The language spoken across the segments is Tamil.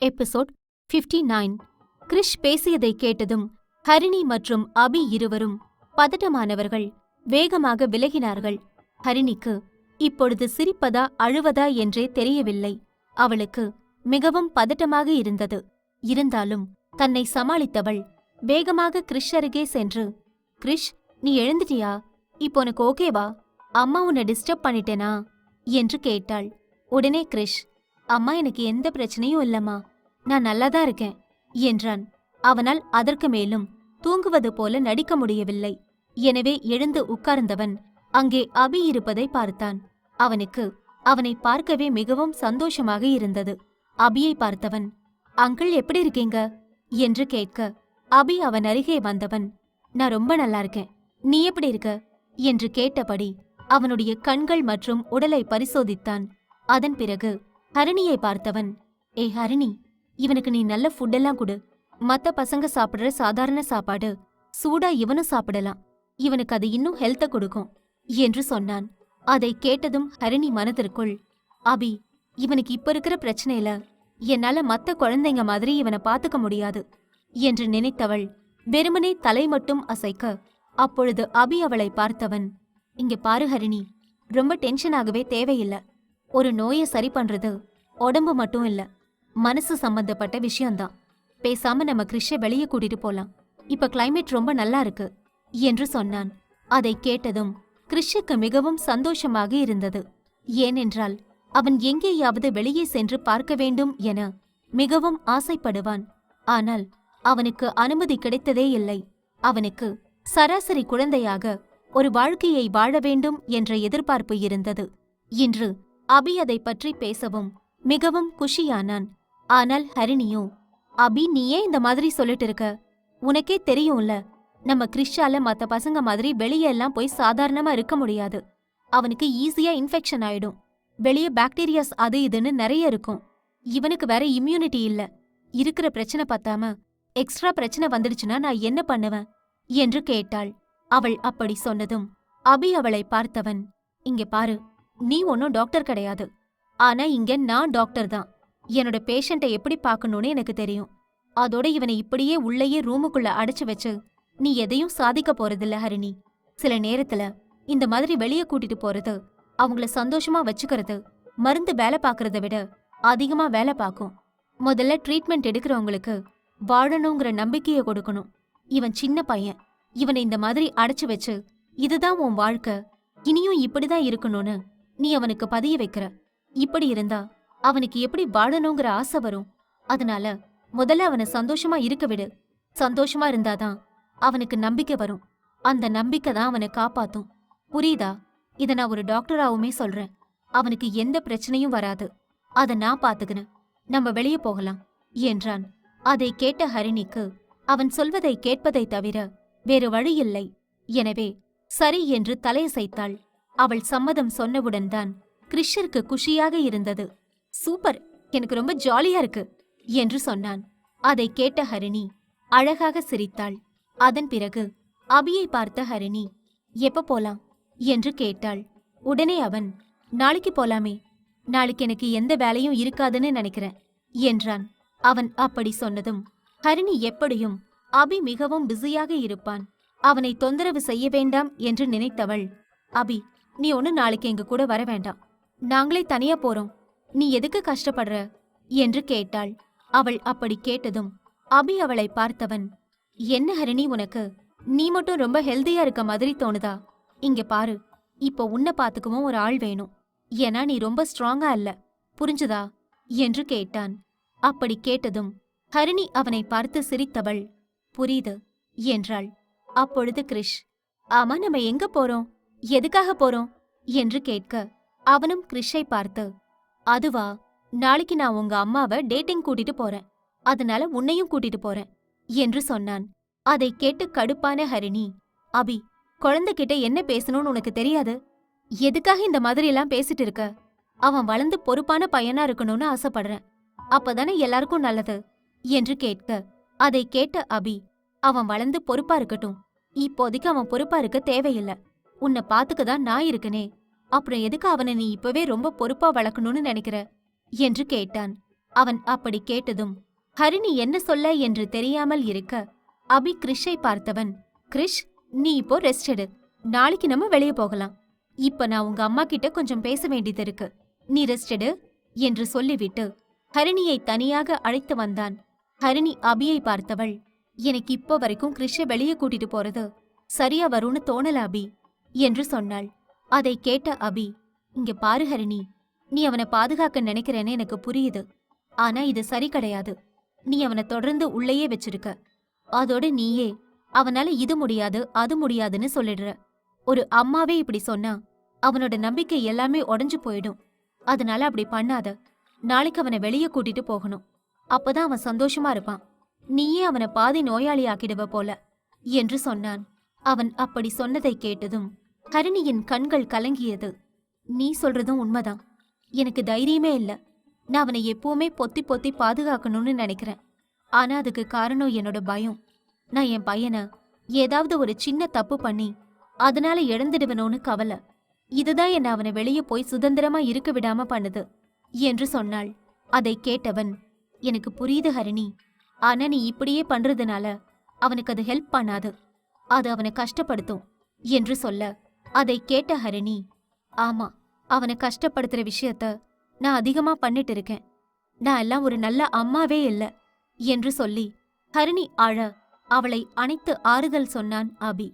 எபிசோட் 59. கிரிஷ் பேசியதை கேட்டதும் ஹரிணி மற்றும் அபி இருவரும் பதட்டமானவர்கள் வேகமாக விலகினார்கள். ஹரிணிக்கு இப்பொழுது சிரிப்பதா அழுவதா என்றே தெரியவில்லை. அவளுக்கு மிகவும் பதட்டமாக இருந்தது. இருந்தாலும் தன்னை சமாளித்தவள் வேகமாக கிரிஷ் அருகே சென்று, கிரிஷ், நீ எழுந்துட்டியா? இப்போ உனக்கு ஓகேவா? அம்மா உன்னை டிஸ்டர்ப் பண்ணிட்டேனா என்று கேட்டாள். உடனே கிரிஷ், அம்மா எனக்கு எந்த பிரச்சனையும் இல்லம்மா, நான் நல்லாதான் இருக்கேன் என்றான். அவனால் அதற்கு மேலும் தூங்குவது போல நடிக்க முடியவில்லை. எனவே எழுந்து உட்கார்ந்தவன் அங்கே அபி இருப்பதை பார்த்தான். அவனுக்கு அவனை பார்க்கவே மிகவும் சந்தோஷமாக இருந்தது. அபியை பார்த்தவன், அங்கிள் எப்படி இருக்கீங்க என்று கேட்க, அபி அவன் அருகே வந்தவன், நான் ரொம்ப நல்லா இருக்கேன், நீ எப்படி இருக்க என்று கேட்டபடி அவனுடைய கண்கள் மற்றும் உடலை பரிசோதித்தான். அதன் பிறகு ஹரிணியை பார்த்தவன், ஏய் ஹரிணி, இவனுக்கு நீ நல்ல ஃபுட்டெல்லாம் கொடு. மத்த பசங்க சாப்பிடுற சாதாரண சாப்பாடு சூடா இவனும் சாப்பிடலாம், இவனுக்கு அது இன்னும் ஹெல்த்த கொடுக்கும் என்று சொன்னான். அதை கேட்டதும் ஹரிணி மனதிற்குள், அபி, இவனுக்கு இப்ப இருக்கிற பிரச்சனையில என்னால மத்த குழந்தைங்க மாதிரி இவனை பாத்துக்க முடியாது என்று நினைத்தவள் வெறுமனே தலை மட்டும் அசைக்க, அப்பொழுது அபி அவளை பார்த்தவன், இங்க பாரு ஹரிணி, ரொம்ப டென்ஷனாகவே தேவையில்ல. ஒரு நோயை சரி பண்றது உடம்பு மட்டும் இல்ல, மனசு சம்பந்தப்பட்ட விஷயம்தான். பேசாம நம்ம கிரிஷை வெளியே கூட்டிட்டு போலாம், இப்ப கிளைமேட் ரொம்ப நல்லா இருக்கு என்று சொன்னான். அதை கேட்டதும் கிரிஷுக்கு மிகவும் சந்தோஷமாக இருந்தது. ஏனென்றால் அவன் எங்கேயாவது வெளியே சென்று பார்க்க வேண்டும் என மிகவும் ஆசைப்படுவான். ஆனால் அவனுக்கு அனுமதி கிடைத்ததே இல்லை. அவனுக்கு சராசரி குழந்தையாக ஒரு வாழ்க்கையை வாழ வேண்டும் என்ற எதிர்பார்ப்பு இருந்தது. இன்று அபி அதை பற்றி பேசவும் மிகவும் குஷியானான். ஆனால் ஹரிணியோ, அபி, நீ ஏன் இந்த மாதிரி சொல்லிட்டு இருக்க? உனக்கே தெரியும்ல, நம்ம கிரிஷால மத்த பசங்க மாதிரி வெளியெல்லாம் போய் சாதாரணமா இருக்க முடியாது. அவனுக்கு ஈஸியா இன்ஃபெக்ஷன் ஆயிடும். வெளியே பாக்டீரியாஸ் அது இதுன்னு நிறைய இருக்கும். இவனுக்கு வேற இம்யூனிட்டி இல்ல. இருக்கிற பிரச்சனை பத்தாம எக்ஸ்ட்ரா பிரச்சனை வந்துடுச்சுன்னா நான் என்ன பண்ணுவேன் என்று கேட்டாள். அவள் அப்படி சொன்னதும் அபி அவளை பார்த்தவன், இங்க பாரு, நீ ஒன்னும் டாக்டர் கிடையாது, ஆனா இங்க நான் டாக்டர் தான். என்னோட பேஷண்ட்டை எப்படி பார்க்கணும்னு எனக்கு தெரியும். அதோட இவனை இப்படியே உள்ளேயே ரூமுக்குள்ள அடைச்சு வச்சு நீ எதையும் சாதிக்க போறதில்ல ஹரிணி. சில நேரத்துல இந்த மாதிரி வெளியே கூட்டிட்டு போறது, அவங்கள சந்தோஷமா வச்சுக்கிறது மருந்து வேலை பார்க்கறத விட அதிகமா வேலை பார்க்கும். முதல்ல ட்ரீட்மெண்ட் எடுக்கிறவங்களுக்கு வாழணுங்கிற நம்பிக்கையை கொடுக்கணும். இவன் சின்ன பையன், இவனை இந்த மாதிரி அடைச்சு வச்சு இதுதான் உன் வாழ்க்கை, இனியும் இப்படிதான் இருக்கணும்னு நீ அவனுக்கு பதிய வைக்கிற. இப்படி இருந்தா அவனுக்கு எப்படி வாழணுங்கிற ஆசை வரும்? அதனால முதல்ல அவனை சந்தோஷமா இருக்க விடு. சந்தோஷமா இருந்தாதான் அவனுக்கு நம்பிக்கை வரும். அந்த நம்பிக்கை தான் அவனை காப்பாத்தும். புரியுதா? இத நான் ஒரு டாக்டராவுமே சொல்றேன். அவனுக்கு எந்த பிரச்சனையும் வராது. அத நான் பாத்துக்கிறேன். நம்ம வெளியே போகலாம் என்றான். அதை கேட்ட ஹரிணிக்கு அவன் சொல்வதை கேட்பதை தவிர வேறு வழியில்லை. எனவே சரி என்று தலையசைத்தாள். அவள் சம்மதம் சொன்னவுடன் தான் கிரிஷிற்கு குஷியாக இருந்தது. சூப்பர், எனக்கு ரொம்ப ஜாலியா இருக்கு என்று சொன்னான். அதை கேட்ட ஹரிணி அழகாக சிரித்தாள். அதன் பிறகு அபியை பார்த்த ஹரிணி, எப்ப போலாம் என்று கேட்டாள். உடனே அவன், நாளைக்கு போலாமே, நாளைக்கு எனக்கு எந்த வேலையும் இருக்காதுன்னு நினைக்கிறேன் என்றான். அவன் அப்படி சொன்னதும் ஹரிணி எப்படியும் அபி மிகவும் பிஸியாக இருப்பான், அவனை தொந்தரவு செய்ய வேண்டாம் என்று நினைத்தவள், அபி, நீ ஒன்னு நாளைக்கு எங்க கூட வர வேண்டாம், நாங்களே தனியா போறோம், நீ எதுக்கு கஷ்டப்படுற என்று கேட்டாள். அவள் அப்படி கேட்டதும் அபி அவளை பார்த்தவன், என்ன ஹரிணி உனக்கு, நீ மட்டும் ரொம்ப ஹெல்தியா இருக்க மாதிரி தோணுதா? இங்க பாரு, இப்போ உன்னை பாத்துக்கவும் ஒரு ஆள் வேணும். ஏன்னா நீ ரொம்ப ஸ்ட்ராங்கா இல்ல, புரிஞ்சுதா என்று கேட்டான். அப்படி கேட்டதும் ஹரிணி அவனை பார்த்து சிரித்தவள், புரியுது என்றாள். அப்பொழுது கிரிஷ், ஆமா, நம்ம எங்க போறோம், எதுக்காக போறோம் என்று கேட்க, அவனும் கிரிஷை பார்த்து, அதுவா, நாளைக்கு நான் உங்க அம்மாவை டேட்டிங் கூட்டிட்டு போறேன், அதனால உன்னையும் கூட்டிட்டு போறேன் என்று சொன்னான். அதை கேட்டு கடுப்பான ஹரிணி, அபி, குழந்தைகிட்ட என்ன பேசணும்னு உனக்கு தெரியாது? எதுக்காக இந்த மாதிரி எல்லாம் பேசிட்டு இருக்க? அவன் வளர்ந்து பொறுப்பான பையனா இருக்கணும்னு ஆசைப்படுறேன், அப்பதானே எல்லாருக்கும் நல்லது என்று கேட்க, அதை கேட்ட அபி, அவன் வளர்ந்து பொறுப்பா இருக்கட்டும், இப்போதைக்கு அவன் பொறுப்பா இருக்க தேவையில்லை, உன்னை பாத்துக்கதான் நான் இருக்கனே, அப்புறம் எதுக்கு அவனை நீ இப்பவே ரொம்ப பொறுப்பா வளர்க்கணும்னு நினைக்கிற என்று கேட்டான். அவன் அப்படி கேட்டதும் ஹரிணி என்ன சொல்ல என்று தெரியாமல் இருக்க அபி கிறிஷை பார்த்தவன், கிறிஷ், நீ இப்போ ரெஸ்ட் எடு. நாளைக்கு நம்ம வெளியே போகலாம். இப்ப நான் உங்க அம்மா கிட்ட கொஞ்சம் பேச வேண்டியது இருக்கு. நீ ரெஸ்ட் எடு என்று சொல்லிவிட்டு ஹரிணியை தனியாக அழைத்து வந்தான். ஹரிணி அபியை பார்த்தவள், எனக்கு இப்போ வரைக்கும் கிறிஷை வெளியே கூட்டிட்டு போறது சரியா வரும்னு தோணல அபி என்று சொன்னாள். அதை கேட்ட அபி, இங்க பாரு ஹரிணி, நீ அவனை பாதுகாக்க நினைக்கிறேன்னு எனக்கு புரியுது. ஆனா இது சரி கிடையாது. நீ அவனை தொடர்ந்து உள்ளேயே வச்சிருக்க. அதோட நீயே அவனால இது முடியாது அது முடியாதுன்னு சொல்லிடுற. ஒரு அம்மாவே இப்படி சொன்னா அவனோட நம்பிக்கை எல்லாமே உடைஞ்சு போயிடும். அதனால அப்படி பண்ணாத. நாளைக்கு அவனை வெளியே கூட்டிட்டு போகணும். அப்பதான் அவன் சந்தோஷமா இருப்பான். நீயே அவனை பாதி நோயாளி ஆக்கிடுவ போல என்று சொன்னான். அவன் அப்படி சொன்னதை கேட்டதும் ஹரிணியின் கண்கள் கலங்கியது. நீ சொல்றதும் உண்மைதான். எனக்கு தைரியமே இல்ல. நான் அவனை எப்பவுமே பொத்தி பொத்தி பாதுகாக்கணும்னு நினைக்கிறேன். ஆனா அதுக்கு காரணம் என்னோட பயம். நான் என் பையனை ஏதாவது ஒரு சின்ன தப்பு பண்ணி அதனால இழந்துடுவனோன்னு கவலை. இதுதான் என்ன அவனை வெளியே போய் சுதந்திரமா இருக்க விடாம பண்ணுது என்று சொன்னாள். அதை கேட்டவன், எனக்கு புரியுது ஹரிணி. ஆனா நீ இப்படியே பண்றதுனால அவனுக்கு அது ஹெல்ப் பண்ணாது. அது அவனை கஷ்டப்படுத்தும் என்று சொல்ல, அதை கேட்ட ஹரிணி, ஆமா, அவனை கஷ்டப்படுத்துற விஷயத்த நான் அதிகமா பண்ணிட்டு இருக்கேன். நான் எல்லாம் ஒரு நல்ல அம்மாவே இல்ல என்று சொல்லி ஹரிணி அழ அவளை அணைத்து ஆறுதல் சொன்னான் அபி.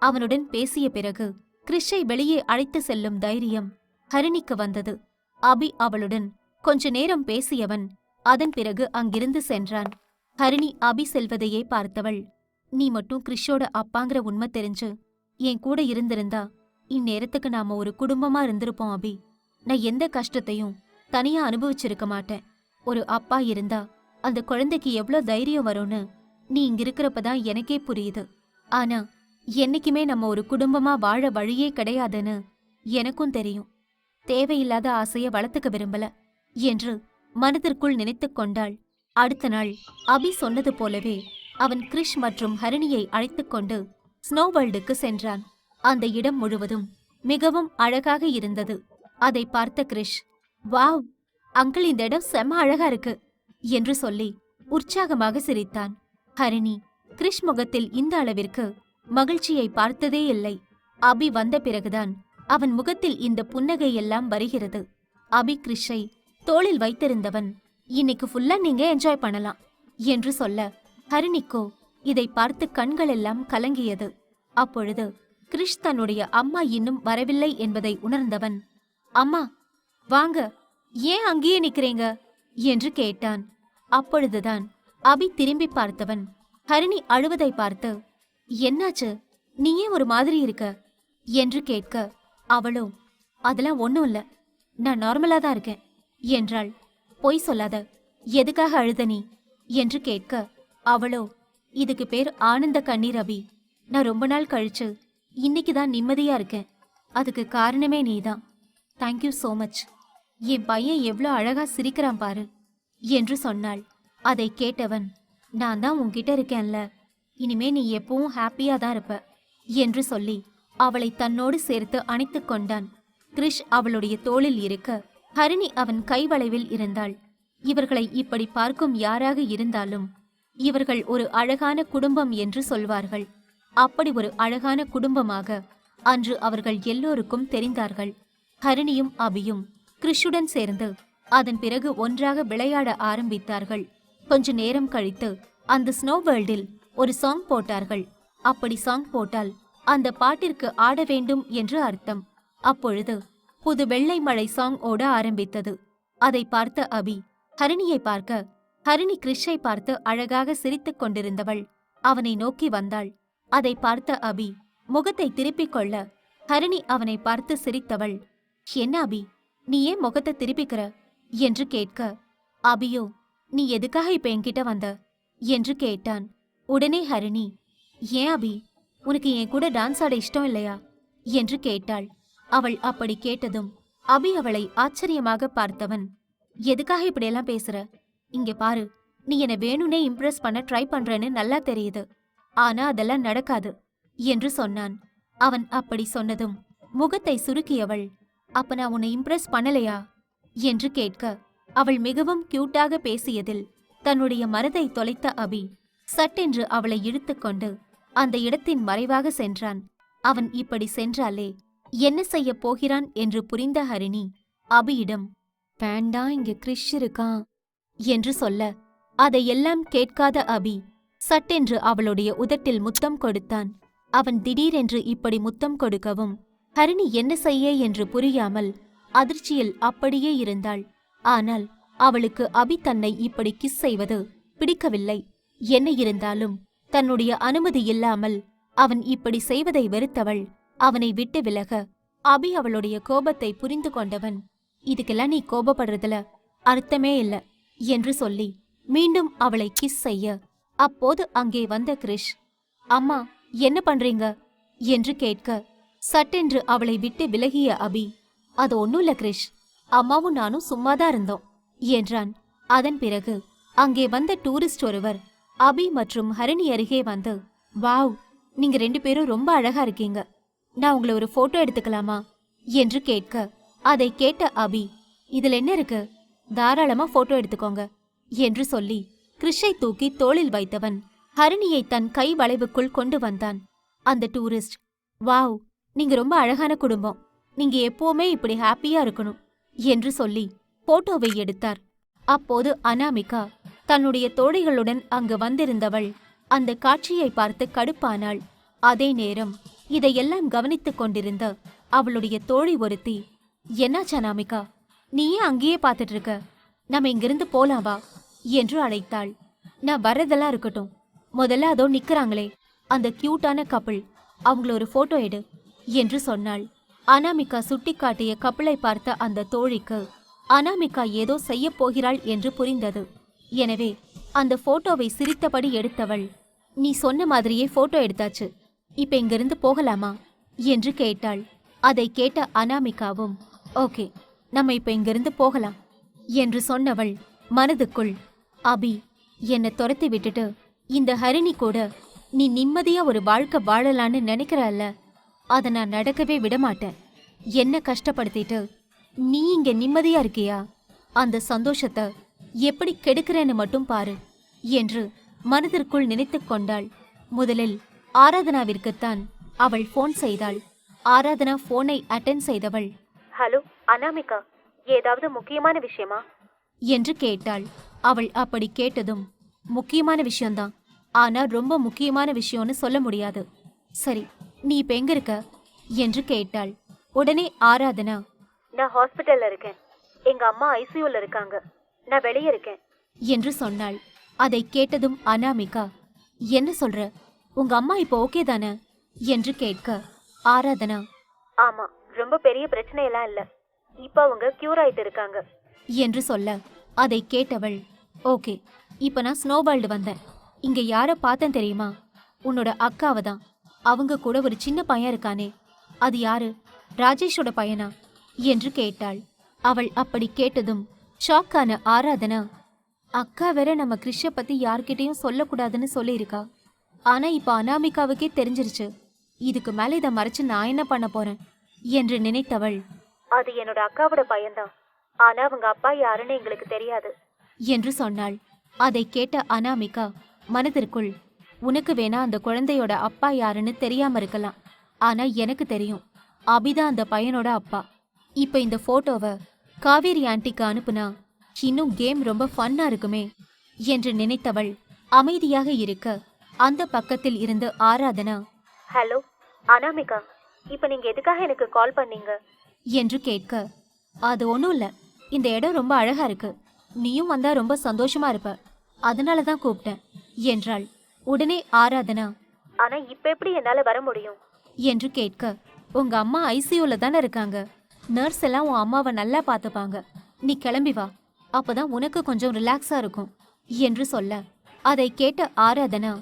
அவனுடன் பேசிய பிறகு கிறிஷை வெளியே அழைத்து செல்லும் தைரியம் ஹரிணிக்கு வந்தது. அபி அவளுடன் கொஞ்ச நேரம் பேசியவன் அதன் பிறகு அங்கிருந்து சென்றான். ஹரிணி அபி செல்வதையே பார்த்தவள், நீ மட்டும் கிறிஷோட அப்பாங்கிற உண்மை தெரிஞ்சு என் கூட இருந்திருந்தா இந்நேரத்துக்கு நாம ஒரு குடும்பமா இருந்திருப்போம் அபி. நான் எந்த கஷ்டத்தையும் தனியா அனுபவிச்சிருக்க மாட்டேன். ஒரு அப்பா இருந்தா அந்த குழந்தைக்கு எவ்ளோ தைரியம் வரும்னு நீ இங்க இருக்கிறப்பதான் எனக்கே புரியுது. ஆனா என்னைக்குமே நம்ம ஒரு குடும்பமா வாழ வழியே கிடையாதுன்னு எனக்கும் தெரியும். தேவையில்லாத ஆசைய வளர்த்துக்க விரும்பல என்று மனதிற்குள் நினைத்து கொண்டாள். அடுத்த நாள் அபி சொன்னது போலவே அவன் கிறிஷ் மற்றும் ஹரிணியை அழைத்துக்கொண்டு ஸ்னோ வேர்ல்டுக்கு சென்றான். அந்த இடம் முழுவதும் மிகவும் அழகாக இருந்தது. அதை பார்த்த கிறிஷ், வாவ் அங்கிள், இந்த இடம் செம்ம அழகா இருக்கு என்று சொல்லி உற்சாகமாக சிரித்தான். ஹரிணி கிறிஷ் முகத்தில் இந்த அளவிற்கு மகிழ்ச்சியை பார்த்ததே இல்லை. அபி வந்த பிறகுதான் அவன் முகத்தில் இந்த புன்னகை எல்லாம் வருகிறது. அபி கிறிஷை தோளில் வைத்திருந்தவன், இன்னைக்கு ஃபுல்லா நீங்க என்ஜாய் பண்ணலாம் என்று சொல்ல, ஹரிணிக்கோ இதை பார்த்து கண்கள் எல்லாம் கலங்கியது. அப்பொழுது கிறிஷ் தன்னுடைய அம்மா இன்னும் வரவில்லை என்பதை உணர்ந்தவன், அம்மா வாங்க, ஏன் அங்கேயே நிக்கிறீங்க என்று கேட்டான். அப்பொழுதுதான் அபி திரும்பி பார்த்தவன் ஹரிணி அழுவதை பார்த்து, என்னாச்சு, நீயே ஒரு மாதிரி இருக்க என்று கேட்க, அவளோ அதெல்லாம் ஒண்ணும் இல்ல, நான் நார்மலா தான் இருக்கேன் என்றாள். பொய் சொல்லாத, எதுக்காக அழுத நீ என்று கேட்க, அவளோ இதுக்கு பேர் ஆனந்த கண்ணீர் அபி. நான் ரொம்ப நாள் கழிச்சு இன்னைக்குதான் நிம்மதியா இருக்கேன். அதுக்கு காரணமே நீதான். Thank you so much. என் பையன் எவ்வளோ அழகா சிரிக்கிறான் பாரு என்று சொன்னாள். அதை கேட்டவன், நான் தான் உன்கிட்ட இருக்கேன்ல, இனிமே நீ எப்பவும் ஹாப்பியா தான் இருப்ப என்று சொல்லி அவளை தன்னோடு சேர்த்து அணைத்து கொண்டான். கிறிஷ் அவளுடைய தோளில் இருக்க ஹரிணி அவன் கைவளைவில் இருந்தாள். இவர்களை இப்படி பார்க்கும் யாராக இருந்தாலும் இவர்கள் ஒரு அழகான குடும்பம் என்று சொல்வார்கள். அப்படி ஒரு அழகான குடும்பமாக அன்று அவர்கள் எல்லோருக்கும் தெரிந்தார்கள். ஹரிணியும் அபியும் கிறிஷுடன் சேர்ந்து அதன் பிறகு ஒன்றாக விளையாட ஆரம்பித்தார்கள். கொஞ்ச நேரம் கழித்து அந்த ஸ்னோ வேர்ல்டில் ஒரு சாங் போட்டார்கள். அப்படி சாங் போட்டால் அந்த பாட்டிற்கு ஆட வேண்டும் என்று அர்த்தம். அப்பொழுது புது வெள்ளை மழை சாங் ஓட ஆரம்பித்தது. அதை பார்த்த அபி ஹரிணியை பார்க்க, ஹரிணி கிறிஷை பார்த்து அழகாக சிரித்துக் கொண்டிருந்தவள் அவனை நோக்கி வந்தாள். அதை பார்த்த அபி முகத்தை திருப்பிக் கொள்ள, ஹரிணி அவனை பார்த்து சிரித்தவள், என்ன அபி, நீ ஏன் முகத்தை திருப்பிக்கிற என்று கேட்க, அபியோ நீ எதுக்காக இப்ப என்கிட்ட வந்த என்று கேட்டான். உடனே ஹரிணி, ஏன் அபி, உனக்கு என் கூட டான்ஸ் ஆட இஷ்டம் இல்லையா என்று கேட்டாள். அவள் அப்படி கேட்டதும் அபி அவளை ஆச்சரியமாக பார்த்தவன், எதுக்காக இப்படியெல்லாம் பேசுற? இங்க பாரு, நீ என்னை வேணும்னே இம்ப்ரெஸ் பண்ண ட்ரை பண்றேன்னு நல்லா தெரியுது. ஆனா அதெல்லாம் நடக்காது என்று சொன்னான். அவன் அப்படி சொன்னதும் முகத்தை சுருக்கியவள், அப்ப நான் உன்னை இம்ப்ரெஸ் பண்ணலையா என்று கேட்க, அவள் மிகவும் கியூட்டாக பேசியதில் தன்னுடைய மனதை தொலைத்த அபி சட்டென்று அவளை இழுத்துக்கொண்டு அந்த இடத்தின் மறைவாக சென்றான். அவன் இப்படி சென்றாலே என்ன செய்யப் போகிறான் என்று புரிந்த ஹரிணி அபியிடம், வேண்டாம், இங்க கிறிஷ் இருக்கான் என்று சொல்ல, அதையெல்லாம் கேட்காத அபி சட்டென்று அவளுடைய உதட்டில் முத்தம் கொடுத்தான். அவன் திடீரென்று இப்படி முத்தம் கொடுக்கவும் ஹரிணி என்ன செய்ய என்று புரியாமல் அதிர்ச்சியில் அப்படியே இருந்தாள். ஆனால் அவளுக்கு அபி தன்னை இப்படி கிஸ் செய்வது பிடிக்கவில்லை. என்ன இருந்தாலும் தன்னுடைய அனுமதி இல்லாமல் அவன் இப்படி செய்வதை வெறுத்தவள் அவனை விட்டு விலக, அபி அவளுடைய கோபத்தை புரிந்து கொண்டவன், இதுக்கெல்லாம் நீ கோபப்படுறதுல அர்த்தமே இல்ல என்று சொல்லி மீண்டும் அவளை கிஸ் செய்ய, அப்போது அங்கே வந்த கிறிஷ், அம்மா என்ன பண்றீங்க என்று கேட்க, சட்டென்று அவளை விட்டு விலகிய அபி, அது ஒன்னும் இல்ல கிறிஷ், அம்மாவும் நானும் சும்மாதான் இருந்தோம் என்றான். அதன் பிறகு அங்கே வந்த டூரிஸ்ட் ஒருவர் அபி மற்றும் ஹரிணி அருகே வந்து, வாவ், நீங்க 2 பேரும் ரொம்ப அழகா இருக்கீங்க, நான் உங்களை ஒரு போட்டோ எடுத்துக்கலாமா என்று கேட்க, அதை கேட்ட அபி, இதுல என்ன இருக்கு, தாராளமா போட்டோ எடுத்துக்கோங்க என்று சொல்லி கிறிஷை தூக்கி தோளில் வைத்தவன் ஹரிணியை தன் கை வளைவுக்குள் கொண்டு வந்தான். அந்த டூரிஸ்ட், வாவ், நீங்க ரொம்ப அழகான குடும்பம், நீங்க எப்பவுமே இப்படி ஹாப்பியா இருக்கணும் என்று சொல்லி போட்டோவை எடுத்தார். அப்போது அனாமிகா தன்னுடைய தோழிகளுடன் அங்கு வந்திருந்தவள் அந்த காட்சியை பார்த்து கடுப்பானாள். அதே நேரம் இதையெல்லாம் கவனித்துக் கொண்டிருந்த அவளுடைய தோழி ஒருத்தி, என்னாச்சு அனாமிகா, நீயே அங்கேயே பார்த்துட்டு இருக்க, நம்ம இங்கிருந்து போலாம் வா என்று அழைத்தாள். நான் வர்றதெல்லாம் இருக்கட்டும், முதல்ல அதோ நிக்கிறாங்களே அந்த கியூட்டான கப்பிள், அவங்கள ஒரு போட்டோ எடு என்று சொன்னாள். அனாமிகா சுட்டிக்காட்டிய கப்பிளை பார்த்த அந்த தோழிக்கு அனாமிகா ஏதோ செய்ய போகிறாள் என்று புரிந்தது. எனவே அந்த போட்டோவை சிரித்தபடி எடுத்தவள், நீ சொன்ன மாதிரியே போட்டோ எடுத்தாச்சு, இப்ப இங்கிருந்து போகலாமா என்று கேட்டாள். அதை கேட்ட அனாமிகாவும், ஓகே, நம்ம இப்ப இங்கிருந்து போகலாம் என்று சொன்னவள் மனதுக்குள், அபி, என்னை துரத்தி விட்டுட்டு இந்த ஹரிணி கூட நீ நிம்மதியா ஒரு வாழ்க்கை வாழலான்னு நினைக்கிறல்ல, அதை நான் நடக்கவே விடமாட்டேன். என்ன கஷ்டப்படுத்திட்டு நீ இங்க நிம்மதியா இருக்கியா, அந்த சந்தோஷத்தை எப்படி கெடுக்கிறேன்னு மட்டும் பாரு என்று மனதிற்குள் நினைத்து கொண்டாள். முதலில் ஆராதனாவிற்குத்தான் அவள் போன் செய்தாள். ஆராதனா போனை அட்டென்ட் செய்தவள், ஹலோ அனாமிகா, ஏதாவது முக்கியமான விஷயமா என்று கேட்டாள். அவள் அப்படி கேட்டதும், முக்கியமான விஷயம்தான், ஆனா ரொம்ப முக்கியமான விஷயம்னு சொல்ல முடியாது. சரி, நீ இப்ப எங்க இருக்க என்று கேட்டாள். உடனே ஆராதனா, நான் ஹாஸ்பிட்டல்ல இருக்கேன், எங்க அம்மா ஐசியூல இருக்காங்க, நான் வெளியே இருக்கேன் என்று சொன்னாள். அதை கேட்டதும் அனாமிகா, என்ன சொல்ற, உங்க அம்மா இப்போ ஓகே தானே என்று கேட்க, ஆராதனா, ஆமா, ரொம்ப பெரிய பிரச்சனையெல்லாம் இல்ல, இப்ப அவங்க கியூர் ஆயிட்டு இருக்காங்க என்று சொல்ல, அதை கேட்டவள், ஓகே, இப்ப நான் ஸ்னோபால்டு வந்தேன், இங்க யார பார்த்தேன் தெரியுமா, உன்னோட அக்காவை தான், அவங்க கூட ஒரு சின்ன பையன் இருக்கானே, அது யாரு, ராஜேஷோட பையனா என்று கேட்டாள். அவள் அப்படி கேட்டதும் ஷாக்கான ஆராதனா, அக்கா வேற நம்ம கிறிஷ பத்தி யார்கிட்டையும் சொல்லக்கூடாதுன்னு சொல்லியிருக்கா, ஆனா இப்ப அனாமிகாவுக்கே தெரிஞ்சிருச்சு, இதுக்கு மேல இதை மறைச்சு நான் என்ன பண்ண போறேன் என்று நினைத்தவள், அது என்னோட அக்காவோட பையன்தான், ஆனா அவங்க அப்பா யாருன்னு எங்களுக்கு தெரியாது என்று சொன்னாள். அதை கேட்ட அனாமிகா மனதிற்குள், உனக்கு வேணா அந்த குழந்தையோட அப்பா யாருன்னு தெரியாம இருக்கலாம், ஆனா எனக்கு தெரியும், அபிதான் அந்த பையனோட அப்பா. இப்ப இந்த போட்டோவை காவேரி ஆண்டிக்கு அனுப்புனா இன்னும் கேம் ரொம்ப ஃபன்னா இருக்குமே என்று நினைத்தவள் அமைதியாக இருக்க, அந்த பக்கத்தில் இருந்து ஆராதனா, ஹலோ அனாமிகா, இப்ப நீங்க எதுக்காக எனக்கு கால் பண்ணீங்க என்று கேட்க, அது ஒன்றும் இல்லை, இந்த இடம் ரொம்ப அழகா இருக்கு, நீயும் வந்தா ரொம்ப சந்தோஷமா இருப்ப, அதனால தான் கூப்பிட்டேன் என்றாள். உடனே ஆராதனா, ஆனா இப்ப எப்படி என்னால வர முடியும் என்று கேட்க, உங்க அம்மா ஐசியூல தானே இருக்காங்க, நர்ஸ் எல்லாம் உன் அம்மாவை நல்லா பார்த்துப்பாங்க, நீ கிளம்பி வா, அப்பதான் உனக்கு கொஞ்சம் ரிலாக்ஸா இருக்கும் என்று சொல்ல, அதை கேட்ட ஆராதனா,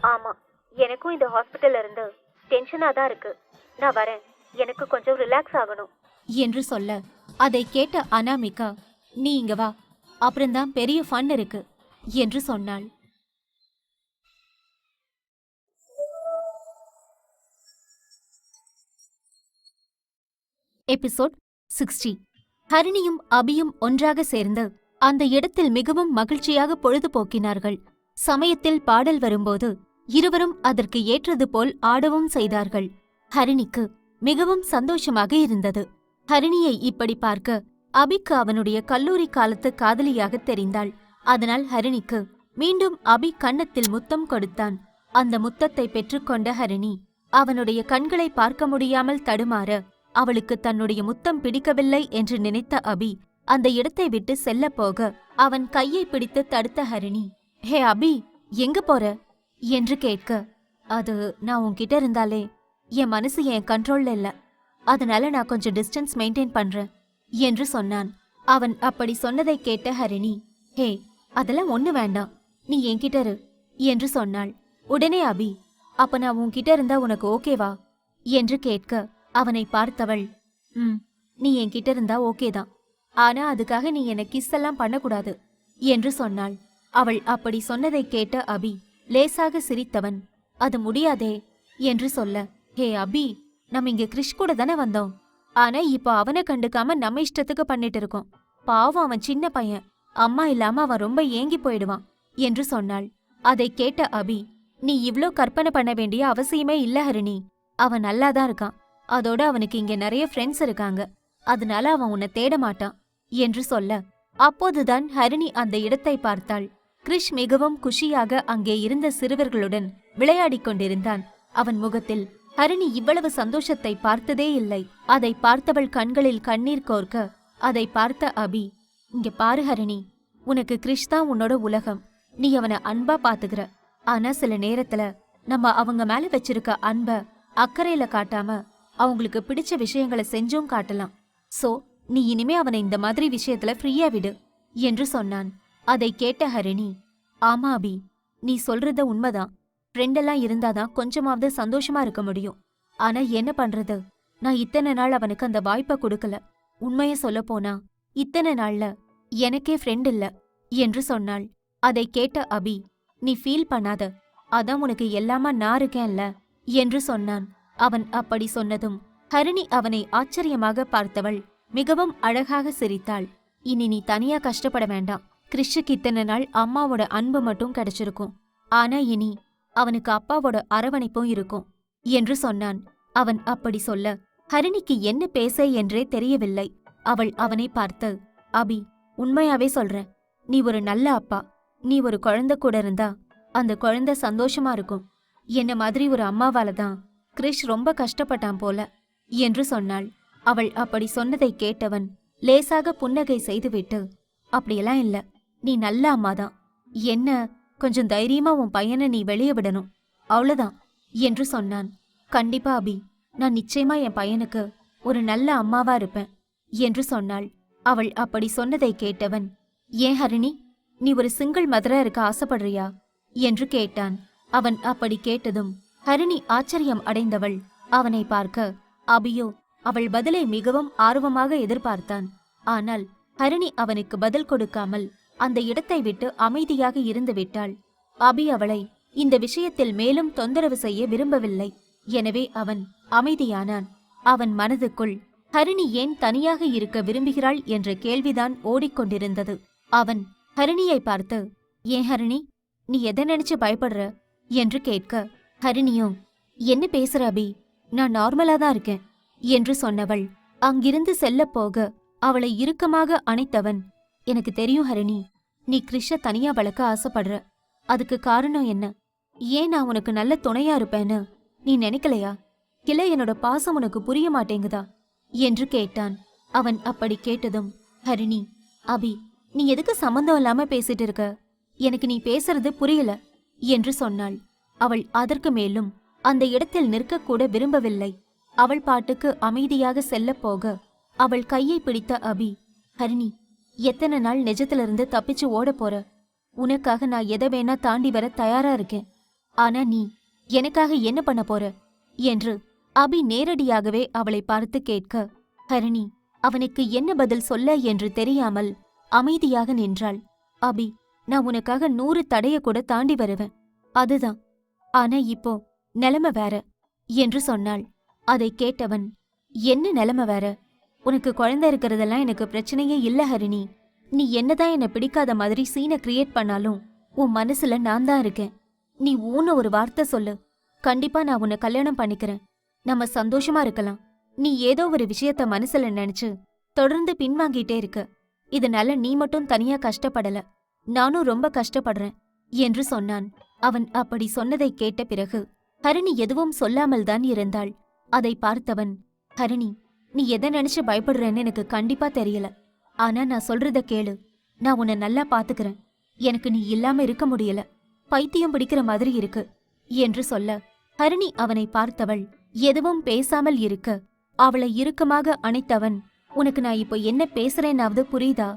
ஆமா, எனக்கும் இந்த ஹாஸ்பிட்டல்ல இருந்து டென்ஷனா தான் இருக்கு, நான் வரேன், எனக்கு கொஞ்சம் ரிலாக்ஸ் ஆகணும் என்று சொல்ல, அதை கேட்ட அனாமிகா, நீ இங்க வா, அப்புறம்தான் பெரிய ஃபன் இருக்கு என்று சொன்னாள். எபிசோட் 60. ஹரிணியும் அபியும் ஒன்றாக சேர்ந்து அந்த இடத்தில் மிகவும் மகிழ்ச்சியாக பொழுதுபோக்கினார்கள். சமயத்தில் பாடல் வரும்போது இருவரும் அதற்கு ஏற்றது போல் ஆடவும் செய்தார்கள். ஹரிணிக்கு மிகவும் சந்தோஷமாக இருந்தது. ஹரிணியை இப்படி பார்க்க அபிக்கு அவனுடைய கல்லூரி காலத்து காதலியாக தெரிந்தாள். அதனால் ஹரிணிக்கு மீண்டும் அபி கன்னத்தில் முத்தம் கொடுத்தான். அந்த முத்தத்தை பெற்றுக்கொண்ட ஹரிணி அவனுடைய கண்களை பார்க்க முடியாமல் தடுமாற, அவளுக்கு தன்னுடைய முத்தம் பிடிக்கவில்லை என்று நினைத்த அபி அந்த இடத்தை விட்டு செல்ல போக அவன் கையை பிடித்து தடுத்த ஹரிணி, "ஹே அபி, எங்க போற?" என்று கேட்க, "அது நான் உன்கிட்ட இருந்தாலே என் மனசு என் கண்ட்ரோல்ல இல்ல, அதனால நான் கொஞ்சம் டிஸ்டன்ஸ் மெயின்டைன் பண்றேன்" என்று சொன்னான். அவன் அப்படி சொன்னதை கேட்ட ஹரிணி, "ஹே, அதெல்லாம் ஒண்ணு வேண்டாம், நீ என்கிட்ட இரு" என்று சொன்னாள். உடனே அபி, "அப்ப நான் உன்கிட்ட இருந்தா உனக்கு ஓகேவா?" என்று கேட்க அவனை பார்த்தவள், நீ என்கிட்ட இருந்தா ஓகேதான், ஆனா அதுக்காக நீ என்ன கிஸ் எல்லாம் பண்ணக்கூடாது" என்று சொன்னாள். அவள் அப்படி சொன்னதை கேட்ட அபி லேசாக சிரித்தவன், "அது முடியாதே" என்று சொல்ல, "ஹே அபி, நம்ம இங்க கிறிஷ் கூட தானே வந்தோம், ஆனா இப்ப அவனை கண்டுக்காம நம்ம இஷ்டத்துக்கு பண்ணிட்டு இருக்கோம். பாவம், அவன் சின்ன பையன், அம்மா இல்லாம அவன் ரொம்ப ஏங்கி போயிடுவான்" என்று சொன்னாள். அதை கேட்ட அபி, "நீ இவ்ளோ கற்பனை பண்ண வேண்டிய அவசியமே இல்ல ஹரிணி, அவன் நல்லாதான் இருக்கான், அதோட அவனுக்கு இங்க நிறைய ஃப்ரெண்ட்ஸ் இருக்காங்க, அதனால அவன் உன்னை தேட மாட்டான்" என்று சொல்ல, அப்போதுதான் ஹரிணி அந்த இடத்தை பார்த்தாள். கிறிஷ் மிகவும் குஷியாக அங்கே இருந்த சிறுவர்களுடன் விளையாடிக் கொண்டிருந்தான். அவன் முகத்தில் ஹரிணி இவ்வளவு சந்தோஷத்தை பார்த்ததே இல்லை. அதை பார்த்தவள் கண்களில் கண்ணீர் கோர்க்க, அதை பார்த்த அபி, "இங்க பாரு ஹரிணி, உனக்கு கிறிஷ் தான் உன்னோட உலகம், நீ அவனை அன்பா பாத்துக்கிற, ஆனா சில நேரத்துல நம்ம அவங்க மேல வச்சிருக்க அன்ப அக்கறையில காட்டாம அவங்களுக்கு பிடிச்ச விஷயங்களை செஞ்சும் காட்டலாம். சோ நீ இனிமே அவனை இந்த மாதிரி விஷயத்துல ஃப்ரீயா விடு" என்று சொன்னான். அதை கேட்ட ஹரிணி, "ஆமா அபி, நீ சொல்றத உண்மைதான், ஃப்ரெண்டெல்லாம் இருந்தாதான் கொஞ்சமாவது சந்தோஷமா இருக்க முடியும். ஆனா என்ன பண்றது, நான் இத்தனை நாள் அவனுக்கு அந்த வாய்ப்பை கொடுக்கல. உண்மைய சொல்ல போனா இத்தனை நாள்ல எனக்கே ஃப்ரெண்ட் இல்ல" என்று சொன்னாள். அதை கேட்ட அபி, "நீ ஃபீல் பண்ணாத, அதான் உனக்கு எல்லாமா நான் இருக்கேன்ல" என்று சொன்னான். அவன் அப்படி சொன்னதும் ஹரிணி அவனை ஆச்சரியமாக பார்த்தவள் மிகவும் அழகாக சிரித்தாள். "இனி நீ தனியா கஷ்டப்பட வேண்டாம், கிறிஷுக்கு இத்தனை நாள் அம்மாவோட அன்பு மட்டும் கிடைச்சிருக்கும், ஆனா இனி அவனுக்கு அப்பாவோட அரவணைப்பும் இருக்கும்" என்று சொன்னான். அவன் அப்படி சொல்ல ஹரிணிக்கு என்ன பேச என்றே தெரியவில்லை. அவள் அவனை பார்த்து, "அபி, உண்மையாவே சொல்றேன், நீ ஒரு நல்ல அப்பா, நீ ஒரு குழந்தை கூட இருந்தா அந்த குழந்தை சந்தோஷமா இருக்கும். என்ன மாதிரி ஒரு அம்மாவால தான் கிறிஷ் ரொம்ப கஷ்டப்பட்டான் போல" என்று சொன்னாள். அவள் அப்படி சொன்னதை கேட்டவன் லேசாக புன்னகை செய்துவிட்டு, "அப்படியெல்லாம் இல்ல, நீ நல்ல அம்மாதான், என்ன கொஞ்சம் தைரியமா உன் பையனை நீ வெளியே விடணும், அவ்வளவுதான்" என்று சொன்னான். "கண்டிப்பா அபி, நான் நிச்சயமா என் பையனுக்கு ஒரு நல்ல அம்மாவா இருப்பேன்" என்று சொன்னாள். அவள் அப்படி சொன்னதை கேட்டவன், "ஏன் ஹரிணி, நீ ஒரு சிங்கிள் மதரா இருக்க ஆசைப்படுறியா?" என்று கேட்டான். அவன் அப்படி கேட்டதும் ஹரிணி ஆச்சரியம் அடைந்தவள் அவனை பார்க்க, அபியோ அவள் பதிலை மிகவும் ஆர்வமாக எதிர்பார்த்தான். ஆனால் ஹரிணி அவனுக்கு பதில் கொடுக்காமல் அந்த இடத்தை விட்டு அமைதியாக இருந்து விட்டாள். அபி அவளை இந்த விஷயத்தில் மேலும் தொந்தரவு செய்ய விரும்பவில்லை. எனவே அவன் அமைதியானான். அவன் மனதுக்குள் ஹரிணி ஏன் தனியாக இருக்க விரும்புகிறாள் என்ற கேள்விதான் ஓடிக்கொண்டிருந்தது. அவன் ஹரிணியை பார்த்து, "ஏன் ஹரிணி, நீ எதை நினைச்சு பயப்படுற?" என்று கேட்க, ஹரிணியோ, "என்ன பேசுற அபி, நான் நார்மலா தான் இருக்கேன்" என்று சொன்னவள் அங்கிருந்து செல்ல போக அவளை இறுக்கமாக அணைத்தவன், "எனக்கு தெரியும் ஹரிணி, நீ கிறிஷ தனியா வளர்க்க ஆசைப்படுற. அதுக்கு காரணம் என்ன? ஏன் நான் உனக்கு நல்ல துணையா இருப்பேன்னு நீ நினைக்கலையா? இல்ல என்னோட பாசம் உனக்கு புரிய மாட்டேங்குதா?" என்று கேட்டான். அவன் அப்படி கேட்டதும், "ஹரிணி, அபி, நீ எதுக்கு சம்பந்தம் இல்லாம பேசிட்டு இருக்க? எனக்கு நீ பேசுறது புரியல" என்று சொன்னாள். அவள் அதற்கு மேலும் அந்த இடத்தில் நிற்கக்கூட விரும்பவில்லை. அவள் பாட்டுக்கு அமைதியாக செல்ல போக அவள் கையை பிடித்த அபி, "ஹரிணி, எத்தனை நாள் நிஜத்திலிருந்து தப்பிச்சு ஓட போற? உனக்காக நான் எதை வேணா தாண்டி வர தயாரா இருக்கேன், ஆனா நீ எனக்காக என்ன பண்ண போற?" என்று அபி நேரடியாகவே அவளை பார்த்து கேட்க, ஹரிணி அவனுக்கு என்ன பதில் சொல்ல என்று தெரியாமல் அமைதியாக நின்றாள். "அபி, நான் உனக்காக 100 தடைய கூட தாண்டி வருவேன், அதுதான், ஆனா இப்போ நிலைமை வேற" என்று சொன்னாள். அதை கேட்டவன், "என்ன நிலைமை வேற? உனக்கு குழந்தை இருக்கிறதெல்லாம் எனக்கு பிரச்சனையே இல்ல ஹரிணி, நீ என்னதான் என்ன பிடிக்காத மாதிரி சீனை கிரியேட் பண்ணாலும் உன் மனசுல நான் தான் இருக்கேன். நீ ஊன்னு ஒரு வார்த்தை சொல்லு, கண்டிப்பா நான் உன்னை கல்யாணம் பண்ணிக்கிறேன். நம்ம சந்தோஷமா இருக்கலாம். நீ ஏதோ ஒரு விஷயத்த மனசுல நினைச்சு தொடர்ந்து பின்வாங்கிட்டே இருக்க. இதனால நீ மட்டும் தனியா கஷ்டப்படல, நானும் ரொம்ப கஷ்டப்படுறேன் என்று சொன்னான். அவன் அப்படி சொன்னதை கேட்ட பிறகு ஹரிணி எதுவும் சொல்லாமல் தான் இருந்தாள். அதை பார்த்தவன், ஹரிணி, நீ எதை நினைச்சு பயப்படுறேன்னு எனக்கு கண்டிப்பா தெரியல. ஆனா நான் சொல்றத கேளு. நான் உன்னை நல்லா பாத்துக்கிறேன். எனக்கு நீ இல்லாம இருக்க முடியல. பைத்தியம் பிடிக்கிற மாதிரி இருக்கு என்று சொல்ல, ஹரிணி அவனை பார்த்தவள் எதுவும் பேசாமல் இருக்க அவளை இறுக்கமாக அணைத்தவன், உனக்கு நான் இப்போ என்ன பேசுறேன்னாவது புரியுதா?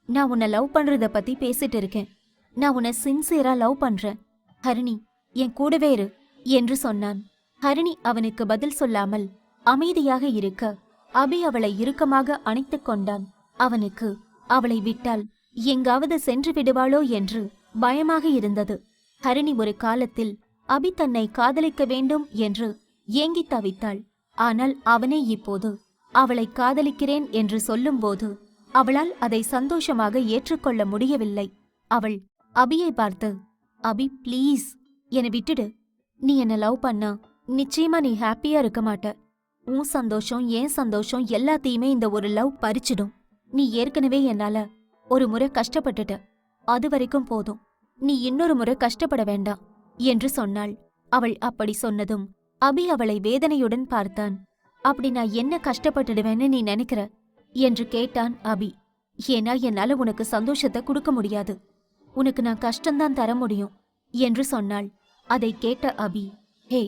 நான் உன்னை லவ் பண்றத பத்தி பேசிட்டு இருக்கேன். நான் உன்னை சின்சியரா லவ் பண்றேன். ஹரிணி, என் கூடவே இரு என்று சொன்னான். ஹரிணி அவனுக்கு பதில் சொல்லாமல் அமைதியாக இருக்க அபி அவளை இறுக்கமாக அணைத்துக் கொண்டான். அவனுக்கு அவளை விட்டால் எங்காவது சென்று விடுவாளோ என்று பயமாக இருந்தது. ஹரிணி ஒரு காலத்தில் அபி தன்னை காதலிக்க வேண்டும் என்று ஏங்கி தவித்தாள். ஆனால் அவனே இப்போது அவளை காதலிக்கிறேன் என்று சொல்லும்போது அவளால் அதை சந்தோஷமாக ஏற்றுக்கொள்ள முடியவில்லை. அவள் அபியை பார்த்து, அபி ப்ளீஸ் என்னை விட்டுடு. நீ என்ன லவ் பண்ணா நிச்சயமா நீ ஹாப்பியா இருக்க மாட்ட. உன் சந்தோஷம் என் சந்தோஷம் எல்லாத்தையுமே இந்த ஒரு லவ் பறிச்சிடும். நீ ஏற்கனவே என்னால ஒரு முறை கஷ்டப்பட்டுட்ட, அது வரைக்கும் போதும். நீ இன்னொரு முறை கஷ்டப்பட வேண்டாம் என்று சொன்னாள். அவள் அப்படி சொன்னதும் அபி அவளை வேதனையுடன் பார்த்தான். அப்படி நான் என்ன கஷ்டப்பட்டுடுவேன்னு நீ நினைக்கிற என்று கேட்டான் அபி. ஏன்னா என்னால உனக்கு சந்தோஷத்தை கொடுக்க முடியாது, உனக்கு நான் கஷ்டம்தான் தர முடியும் என்று சொன்னாள். அதை கேட்ட அபி, ஹே,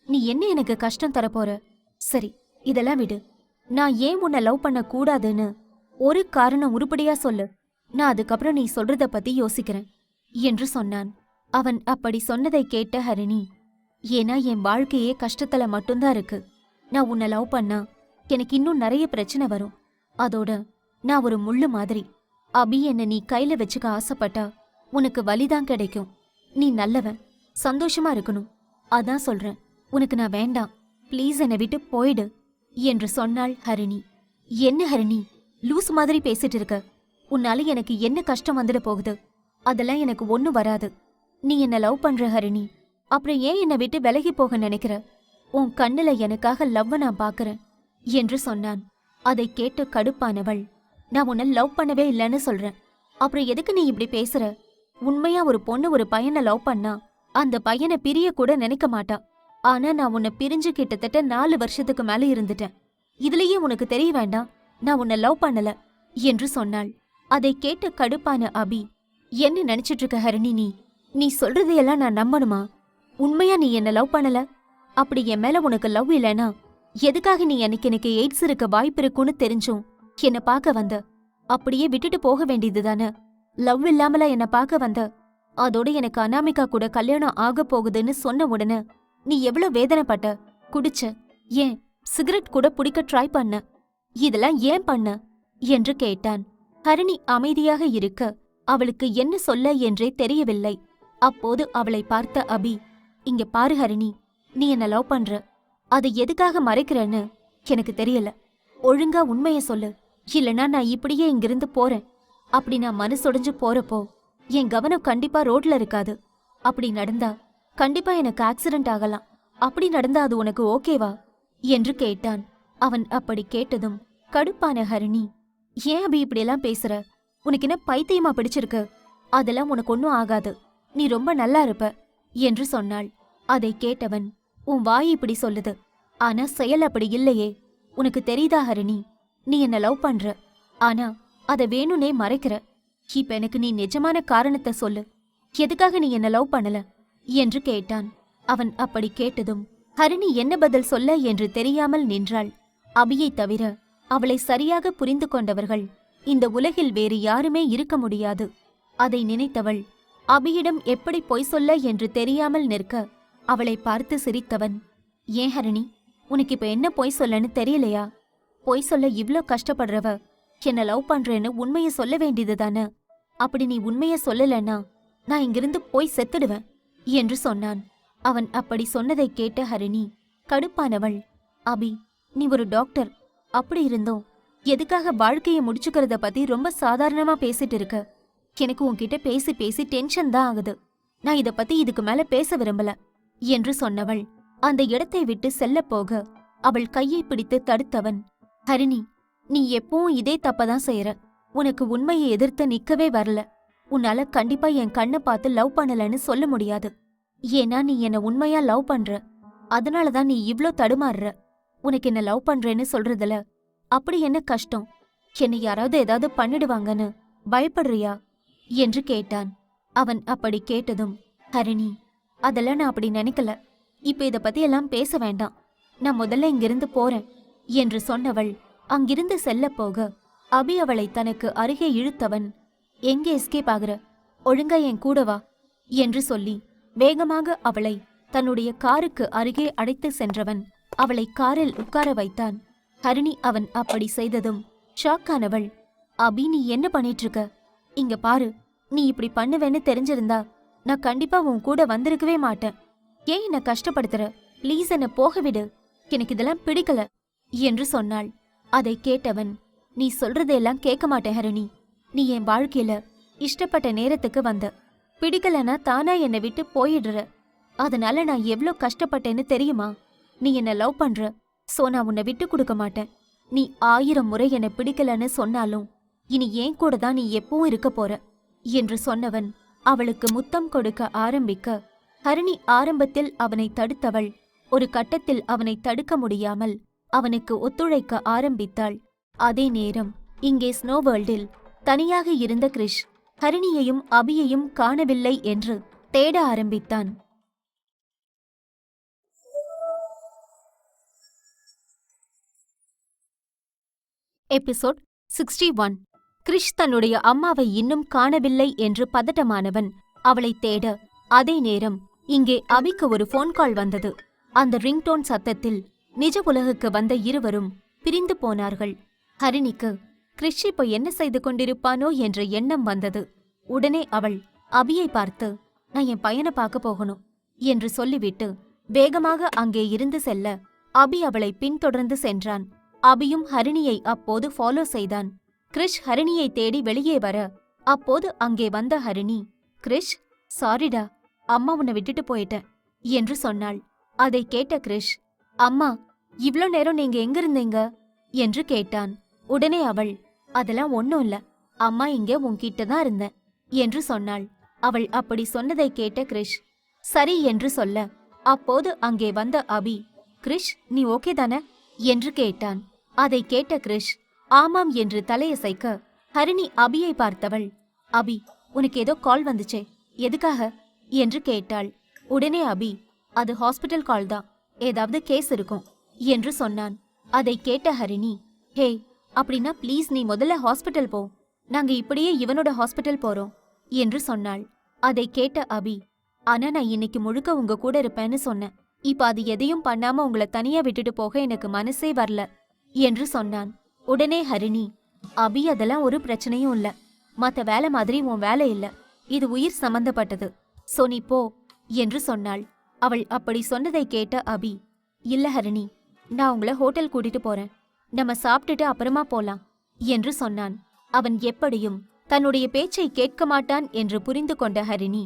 நீ என்ன எனக்கு கஷ்டம் தரப்போற? சரி, இதெல்லாம் விடு. நான் ஏன் உன்னை லவ் பண்ண கூடாதுன்னு ஒரு காரணம் உருப்படியா சொல்லு. நான் அதுக்கப்புறம் நீ சொல்றத பத்தி யோசிக்கிறேன் என்று சொன்னான். அவன் அப்படி சொன்னதை கேட்ட ஹரிணி, ஏன்னா என் வாழ்க்கையே கஷ்டத்துல மட்டும்தான் இருக்கு. நான் உன்னை லவ் பண்ணா எனக்கு இன்னும் நிறைய பிரச்சனை வரும். அதோட நான் ஒரு முள்ளு மாதிரி. அபி என்ன நீ கையில வச்சுக்க ஆசைப்பட்டா உனக்கு வலிதான் கிடைக்கும். நீ நல்லவன், சந்தோஷமா இருக்கணும். அதான் சொல்றேன், உனக்கு நான் வேண்டாம். ப்ளீஸ் என்னை விட்டு போயிடு என்று சொன்னாள் ஹரிணி. என்ன ஹரிணி, லூஸ் மாதிரி பேசிட்டு இருக்க? உன்னால எனக்கு என்ன கஷ்டம் வந்துட போகுது? அதெல்லாம் எனக்கு ஒன்னும் வராது. நீ என்ன லவ் பண்ற ஹரிணி, அப்புறம் ஏன் என்னை விட்டு விலகி போக நினைக்கிற? உன் கண்ணுல எனக்காக லவ்வ நான் பாக்குறேன் என்று சொன்னான். அதை கேட்டு கடுப்பானவள், நான் உன்னை லவ் பண்ணவே இல்லைன்னு சொல்றேன், அப்புறம் எதுக்கு நீ இப்படி பேசுற? உண்மையா ஒரு பொண்ணு ஒரு பையனை லவ் பண்ணா அந்த பையனை பிரிய கூட நினைக்க மாட்டா. ஆனா நான் உன்னை பிரிஞ்சு கிட்டத்தட்ட 4 வருஷத்துக்கு மேல இருந்துட்டேன். இதுலயே உனக்கு தெரிய வேண்டாம் நான் உன்னை லவ் பண்ணல என்று சொன்னாள். அதை கேட்டு கடுப்பான அபி, என்ன நினைச்சிட்டு இருக்க ஹரிணி? நீ சொல்றதையெல்லாம் நான் நம்பணுமா? உண்மையா நீ என்ன லவ் பண்ணல? அப்படி என் மேல உனக்கு லவ் இல்லைனா எதுக்காக நீ அன்னைக்கு எனக்கு எய்ட்ஸ் இருக்க வாய்ப்பு இருக்குன்னு தெரிஞ்சும் என்ன பார்க்க வந்த? அப்படியே விட்டுட்டு போக வேண்டியதுதானே? லவ் இல்லாமல என்ன பார்க்க வந்த? அதோட எனக்கு அனாமிகா கூட கல்யாணம் ஆக போகுதுன்னு சொன்ன உடனே நீ எவ்வளவு வேதனைப்பட்ட, குடிச்ச, ஏன் சிகரெட் கூட பிடிக்க ட்ரை பண்ண. இதெல்லாம் ஏன் பண்ண என்று கேட்டான். ஹரிணி அமைதியாக இருக்க அவளுக்கு என்ன சொல்ல என்றே தெரியவில்லை. அப்போது அவளை பார்த்த அபி, இங்க பாரு ஹரிணி, நீ என்ன லவ் பண்ற, அதை எதுக்காக மறைக்கிறன்னு எனக்கு தெரியல. ஒழுங்கா உண்மைய சொல்லு, இல்லனா நான் இப்படியே இங்கிருந்து போறேன். அப்படி நான் மனசொடைஞ்சு போறப்போ என் கவனம் கண்டிப்பா ரோட்ல இருக்காது. அப்படி நடந்தா கண்டிப்பா எனக்கு ஆக்சிடென்ட் ஆகலாம். அப்படி நடந்தா அது உனக்கு ஓகேவா என்று கேட்டான். அவன் அப்படி கேட்டதும் கடுப்பான ஹரிணி, ஏன் அபி இப்படியெல்லாம் பேசுற? உனக்கு என்ன பைத்தியமா பிடிச்சிருக்கு? அதெல்லாம் உனக்கு ஒன்னும் ஆகாது, நீ ரொம்ப நல்லா இருப்ப என்று சொன்னாள். அதை கேட்டவன், உன் வாய் இப்படி சொல்லுது, ஆனா செயல் அப்படி இல்லையே. உனக்கு தெரியுதா ஹரிணி, நீ என்ன லவ் பண்ற, ஆனா அதை வேணும்னே மறைக்கிற. இப்ப எனக்கு நீ நிஜமான காரணத்தை சொல்லு, எதுக்காக நீ என்ன லவ் பண்ணல என்று கேட்டான். அவன் அப்படி கேட்டதும் ஹரிணி என்ன பதில் சொல்ல என்று தெரியாமல் நின்றாள். அபியை தவிர அவளை சரியாக புரிந்து கொண்டவர்கள் இந்த உலகில் வேறு யாருமே இருக்க முடியாது. அதை நினைத்தவள் அபியிடம் எப்படி பொய் சொல்ல என்று தெரியாமல் நிற்க அவளை பார்த்து சிரித்தவன், ஏன் ஹரிணி, உனக்கு இப்ப என்ன பொய் சொல்லன்னு தெரியலையா? பொய் சொல்ல இவ்ளோ கஷ்டப்படுறவ என்ன லவ் பண்றேன்னு உண்மைய சொல்ல வேண்டியதுதானே? அப்படி நீ உண்மைய சொல்லலன்னா நான் இங்கிருந்து போய் செத்துடுவேன் என்று சொன்னான். அவன் அப்படி சொன்னதை கேட்ட ஹரிணி கடுப்பானவள், அபி, நீ ஒரு டாக்டர், அப்படி இருந்தோம் எதுக்காக வாழ்க்கைய முடிச்சுக்கிறத பத்தி ரொம்ப சாதாரணமா பேசிட்டு இருக்க? எனக்கு உன்கிட்ட பேசி பேசி டென்ஷன் தான் ஆகுது. நான் இத பத்தி இதுக்கு மேல பேச விரும்பல என்று சொன்னவள் அந்த இடத்தை விட்டு செல்ல போக அவள் கையை பிடித்து தடுத்தவன், ஹரிணி, நீ எப்பவும் இதே தப்பதான் செய்யற. உனக்கு உண்மையை எதிர்த்து நிக்கவே வரல. உன்னால கண்டிப்பா என் கண்ணை பார்த்து லவ் பண்ணலன்னு சொல்ல முடியாது. ஏன்னா நீ என்ன உண்மையா லவ் பண்ற. அதனாலதான் நீ இவ்ளோ தடுமாறுற. உனக்கு என்ன லவ் பண்றேன்னு சொல்றதுல அப்படி என்ன கஷ்டம்? என்னை யாராவது ஏதாவது பண்ணிடுவாங்கன்னு பயப்படுறியா என்று கேட்டான். அவன் அப்படி கேட்டதும், ஹரிணி, அதெல்லாம் நான் அப்படி நினைக்கல. இப்ப இத பத்தி எல்லாம் பேச வேண்டாம். நான் முதல்ல இங்கிருந்து போறேன் என்று சொன்னவள் அங்கிருந்து செல்ல போக அபி அவளை தனக்கு அருகே இழுத்தவன், எங்கே எஸ்கேப் ஆகுற? ஒழுங்கா என் கூட வா என்று சொல்லி வேகமாக அவளை தன்னுடைய காருக்கு அருகே அழைத்து சென்றவன் அவளை காரில் உட்கார வைத்தான். ஹரிணி அவன் அப்படி செய்ததும் ஷாக்கானவள், அபி, நீ என்ன பண்ணிட்டு இருக்க? இங்க பாரு, நீ இப்படி பண்ணுவேன்னு தெரிஞ்சிருந்தா நான் கண்டிப்பா உன் கூட வந்திருக்கவே மாட்டேன். ஏன் என்ன கஷ்டப்படுத்துற? ப்ளீஸ் என்ன போக விடு. எனக்கு இதெல்லாம் பிடிக்கல என்று சொன்னாள். அதை கேட்டவன், நீ சொல்றதெல்லாம் கேட்க மாட்டேன் ஹரிணி. நீ என் வாழ்க்கையில இஷ்டப்பட்ட நேரத்துக்கு வந்த. பிடிக்கலனா தானா என்னை விட்டு போயிடுற. அதனால நான் எவ்ளோ கஷ்டப்பட்டேன்னு தெரியுமா? நீ என்ன லவ் பண்ற, சோ நான் உன்னை விட்டு கொடுக்க மாட்டேன். நீ 1000 முறை என்னை பிடிக்கலன்னு சொன்னாலும் இனி ஏன் கூட தான் நீ எப்பவும் இருக்க போற என்று சொன்னவன் அவளுக்கு முத்தம் கொடுக்க ஆரம்பிக்க, ஹரிணி ஆரம்பத்தில் அவனை தடுத்தவள் ஒரு கட்டத்தில் அவனை தடுக்க முடியாமல் அவனுக்கு ஒத்துழைக்க ஆரம்பித்தாள். அதே நேரம் இங்கே ஸ்னோ வேர்ல்டில் தனியாக இருந்த கிரிஷ் ஹரிணியையும் அபியையும் காணவில்லை என்று தேட ஆரம்பித்தான். எபிசோட் 61. கிரிஷ் தன்னுடைய அம்மாவை இன்னும் காணவில்லை என்று பதட்டமானவன் அவளை தேட, அதே நேரம் இங்கே அபிக்கு ஒரு போன் கால் வந்தது. அந்த ரிங்டோன் சத்தத்தில் நிஜ உலகுக்கு வந்த இருவரும் பிரிந்து போனார்கள். ஹரிணிக்கு கிரிஷ் இப்போ என்ன செய்து கொண்டிருப்பானோ என்ற எண்ணம் வந்தது. உடனே அவள் அபியை பார்த்து, நான் என் பையனை பார்க்க போகணும் என்று சொல்லிவிட்டு வேகமாக அங்கே இருந்து செல்ல அபி அவளை பின்தொடர்ந்து சென்றான். அபியும் ஹரிணியை அப்போது ஃபாலோ செய்தான். கிரிஷ் ஹரிணியை தேடி வெளியே வர அப்போது அங்கே வந்த ஹரிணி, கிரிஷ், சாரிடா, அம்மா உன்னை விட்டுட்டு போயிட்டேன் என்று சொன்னாள். அதை கேட்ட கிரிஷ், அம்மா, இவ்ளோ நேரம் நீங்க எங்க இருந்தீங்க என்று கேட்டான். உடனே அவள், அதெல்லாம் ஒன்னும் இல்ல, அம்மா இங்க உன்கிட்ட தான் இருந்தேன் என்று சொன்னாள். அவள் அப்படி சொன்னதை கேட்ட கிரிஷ் சரி என்று சொல்ல அப்போது அங்கே வந்த அபி, கிரிஷ், நீ ஓகே தானே என்று கேட்டான். அதை கேட்ட கிரிஷ் ஆமாம் என்று தலையசைக்க ஹரிணி அபியை பார்த்தவள், அபி, உனக்கு ஏதோ கால் வந்துச்சே, எதுக்காக என்று கேட்டாள். உடனே அபி, அது ஹாஸ்பிட்டல் கால் தான், ஏதாவது கேஸ் இருக்கும் என்று சொன்னான். அதை கேட்ட ஹரிணி, ஹே, அப்படின்னா ப்ளீஸ் நீ முதல்ல ஹாஸ்பிட்டல் போ, நாங்க இப்படியே இவனோட ஹாஸ்பிட்டல் போறோம் என்று சொன்னாள். அதை கேட்ட அபி, ஆனா நான் இன்னைக்கு முழுக்க உங்க கூட இருப்பேன்னு சொன்னேன். இப்ப அது எதையும் பண்ணாம உங்களை தனியா விட்டுட்டு போக எனக்கு மனசே வரல என்று சொன்னான். உடனே ஹரிணி, அபி, அதெல்லாம் ஒரு பிரச்சனையும் இல்ல, மத்த வேலை மாதிரி உன் வேலை இல்ல, இது உயிர் சம்பந்தப்பட்டது, சோ நீ போ என்று சொன்னாள். அவள் அப்படி சொன்னதை கேட்ட அபி, இல்ல ஹரிணி, நான் உங்களை ஹோட்டல் கூட்டிட்டு போறேன், நம்ம சாப்பிட்டுட்டு அப்புறமா போலாம் என்று சொன்னான். அவன் எப்படியும் தன்னுடைய பேச்சை கேட்க மாட்டான் என்று புரிந்து கொண்ட ஹரிணி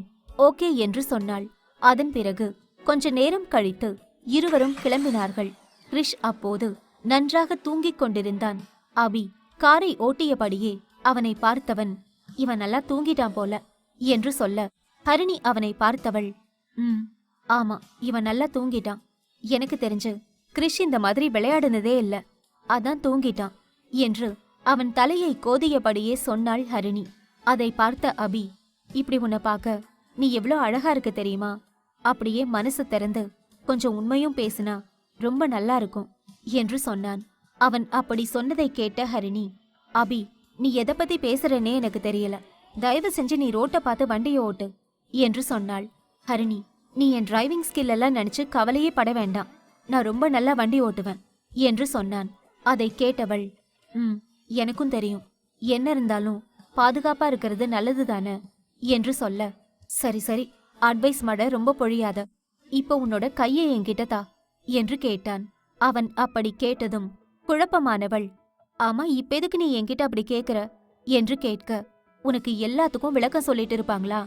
ஓகே என்று சொன்னாள். அதன் பிறகு கொஞ்ச நேரம் கழித்து இருவரும் கிளம்பினார்கள். கிரிஷ் அப்போது நன்றாக தூங்கிக் கொண்டிருந்தான். அபி காரை ஓட்டியபடியே அவனை பார்த்தவன், இவன் நல்லா தூங்கிட்டான் போல என்று சொல்ல ஹரிணி அவனை பார்த்தவள், ஆமா, இவன் நல்லா தூங்கிட்டான். எனக்கு தெரிஞ்சு கிரிஷ் இந்த மாதிரி விளையாடுனதே இல்ல, அதான் தூங்கிட்டான் என்று அவன் தலையை கோதியபடியே சொன்னாள் ஹரிணி. அதை பார்த்த அபி, இப்படி உன்னை பார்க்க நீ எவ்வளோ அழகா இருக்க தெரியுமா, அப்படியே மனசு திறந்து கொஞ்சம் உண்மையும் பேசினா ரொம்ப நல்லா இருக்கும் என்று சொன்னான். அவன் அப்படி சொன்னதை கேட்ட ஹரிணி, அபி, நீ எதை பத்தி பேசுறேன்னே எனக்கு தெரியல, தயவு செஞ்சு நீ ரோட்டை பார்த்து வண்டியை ஓட்டு என்று சொன்னாள். ஹரிணி, நீ என் டிரைவிங் ஸ்கில் எல்லாம் நினைச்சு கவலையே பட வேண்டாம், நான் ரொம்ப நல்லா வண்டி ஓட்டுவேன் என்று சொன்னான். அதை கேட்டவள், எனக்கும் தெரியும், என்ன இருந்தாலும் பாதுகாப்பா இருக்கிறது நல்லது தானே என்று சொல்ல, சரி சரி, அட்வைஸ் மாட ரொம்ப பொழியாத, இப்போ உன்னோட கையை என்கிட்ட தா என்று கேட்டான். அவன் அப்படி கேட்டதும் குழப்பமானவள், ஆமா, இப்ப எதுக்கு நீ என்கிட்ட அப்படி கேக்குற என்று கேட்க, உனக்கு எல்லாத்துக்கும் விளக்கம் சொல்லிட்டு இருப்பாங்களா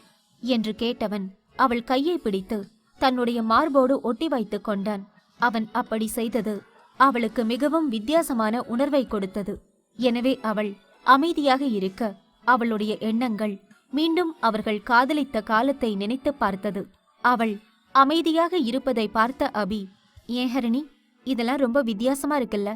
என்று கேட்டவன் அவள் கையை பிடித்து தன்னுடைய மார்போடு ஒட்டி வைத்துக் கொண்டான். அவன் அப்படி செய்தது அவளுக்கு மிகவும் வித்தியாசமான உணர்வை கொடுத்தது. எனவே அவள் அமைதியாக இருக்க அவளுடைய எண்ணங்கள் மீண்டும் அவர்கள் காதலித்த காலத்தை நினைத்து பார்த்தது. அவள் அமைதியாக இருப்பதை பார்த்த அபி, ஏன் ஹரிணி, இதெல்லாம் ரொம்ப வித்தியாசமா இருக்குல்ல?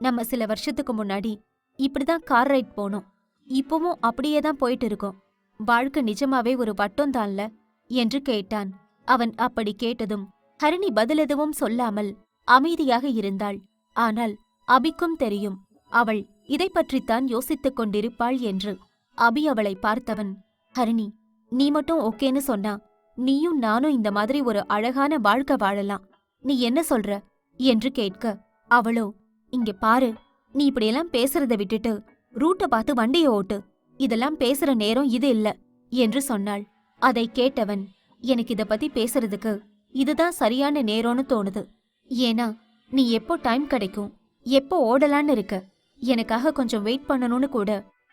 நம்ம சில வருஷத்துக்கு முன்னாடி இப்படிதான் கார் ரைட் போனோம், இப்பவும் அப்படியே தான் போயிட்டு இருக்கோம். வாழ்க்கை நிஜமாவே ஒரு வட்டம்தான்ல என்று கேட்டான். அவன் அப்படி கேட்டதும் ஹரிணி பதில் எதுவும் சொல்லாமல் அமைதியாக இருந்தாள். ஆனால் அபிக்கும் தெரியும் அவள் இதை பற்றித்தான் யோசித்துக் கொண்டிருப்பாள் என்று. அபி அவளை பார்த்தவன், ஹரிணி, நீ மட்டும் ஓகேன்னு சொன்னா நீயும் நானும் இந்த மாதிரி ஒரு அழகான வாழ்க்கை வாழலாம். நீ என்ன சொல்ற என்று கேட்க, அவளோ, இங்க பாரு, நீ இப்படியெல்லாம் பேசுறத விட்டுட்டு ரூட்டை பார்த்து வண்டியை ஓட்டு, இதெல்லாம் பேசுற நேரம் இது இல்ல என்று சொன்னாள். அதை கேட்டவன், எனக்கு இத பத்தி பேசுறதுக்கு இதுதான் சரியான நேரம்னு தோணுது. ஏன்னா நீ எப்போ டைம் கிடைக்கும், எப்போ ஓடலான்னு இருக்க, எனக்காக கொஞ்சம் வெயிட் பண்ணணும்னு கூட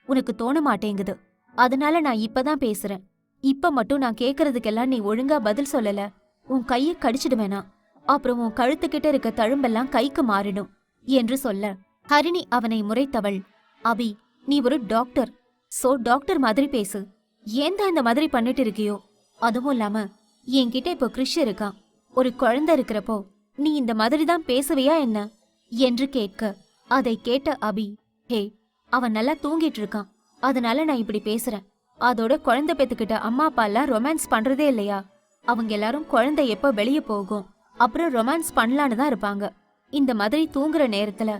உனக்கு தோண மாட்டேங்குது. அதனால நான் இப்பதான் பேசுறேன். இப்ப மட்டும் நான் கேக்குறதுக்கெல்லாம் நீ ஒழுங்கா பதில் சொல்லல, உன் கையை கடிச்சிடுவேனா, அப்புறம் உன் கழுத்துக்கிட்ட இருக்க தழும்பெல்லாம் கைக்கு மாறிடும் என்று சொல்ல, ஹரிணி அவனை முறைத்தவள், அபி, நீ ஒரு டாக்டர், சோ டாக்டர் மாதிரி பேசு. ஏன் தான் இந்த மாதிரி பண்ணிட்டு இருக்கியோ? அதுவும் இல்லாம என்கிட்ட இப்போ கிறிஷ் இருக்கான், ஒரு குழந்தை இருக்கிறப்போ நீ இந்த மாதிரி தான் பேசுவியா என்ன என்று கேட்க, அதை கேட்ட அபி, ஹே, அவன் நல்லா தூங்கிட்டு இருக்கான், அதனால நான் இப்படி பேசுறேன். அதோட குழந்தை பெத்துக்கிட்ட அம்மா அப்பா எல்லாம் ரொமான்ஸ் பண்றதே இல்லையா? அவங்க எல்லாரும் குழந்தை எப்ப வெளியே போகும் அப்புறம் ரொமான்ஸ் பண்ணலான்னு தான் இருப்பாங்க. இந்த மாதிரி தூங்குற நேரத்துல